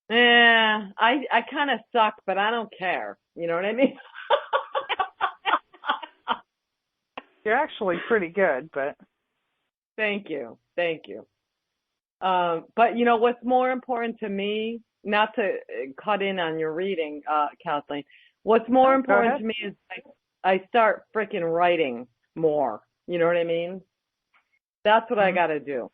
Yeah, I kind of suck, but I don't care. You know what I mean? You're actually pretty good, but. Thank you. But what's more important to me, not to cut in on your reading, Kathleen, what's more important to me is I start freaking writing more. You know what I mean? That's what I got to do,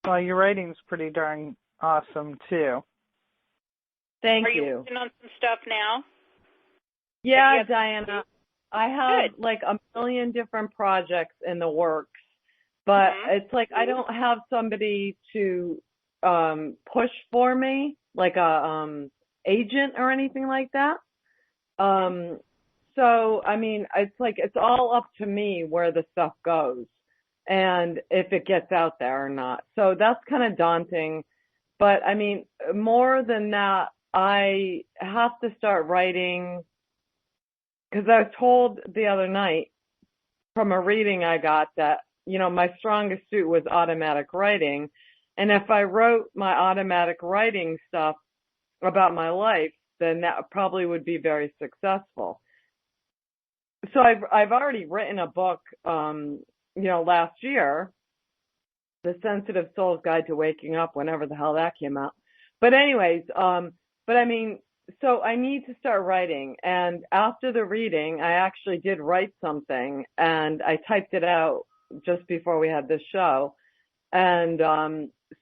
Well, your writing's pretty darn awesome, too. Thank you. Are you working on some stuff now? Yeah, Dianna. I have like a million different projects in the works, but it's like I don't have somebody to push for me, like a agent or anything like that. So I mean, it's like it's all up to me where the stuff goes, and if it gets out there or not. So that's kind of daunting. But I mean, more than that, I have to start writing, because I was told the other night from a reading I got that, my strongest suit was automatic writing. And if I wrote my automatic writing stuff about my life, then that probably would be very successful. So I've already written a book, last year, The Sensitive Soul's Guide to Waking Up, whenever the hell that came out. But anyways, but I mean, so I need to start writing. And after the reading, I actually did write something, and I typed it out just before we had this show. And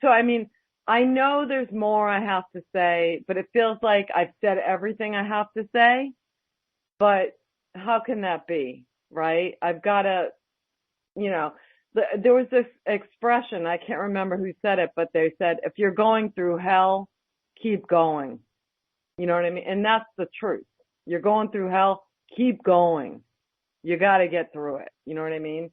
so, I mean, I know there's more I have to say, but it feels like I've said everything I have to say. But how can that be, right? I've got to, there was this expression, I can't remember who said it, but they said, if you're going through hell, keep going. You know what I mean? And that's the truth. You're going through hell, keep going. You got to get through it. You know what I mean?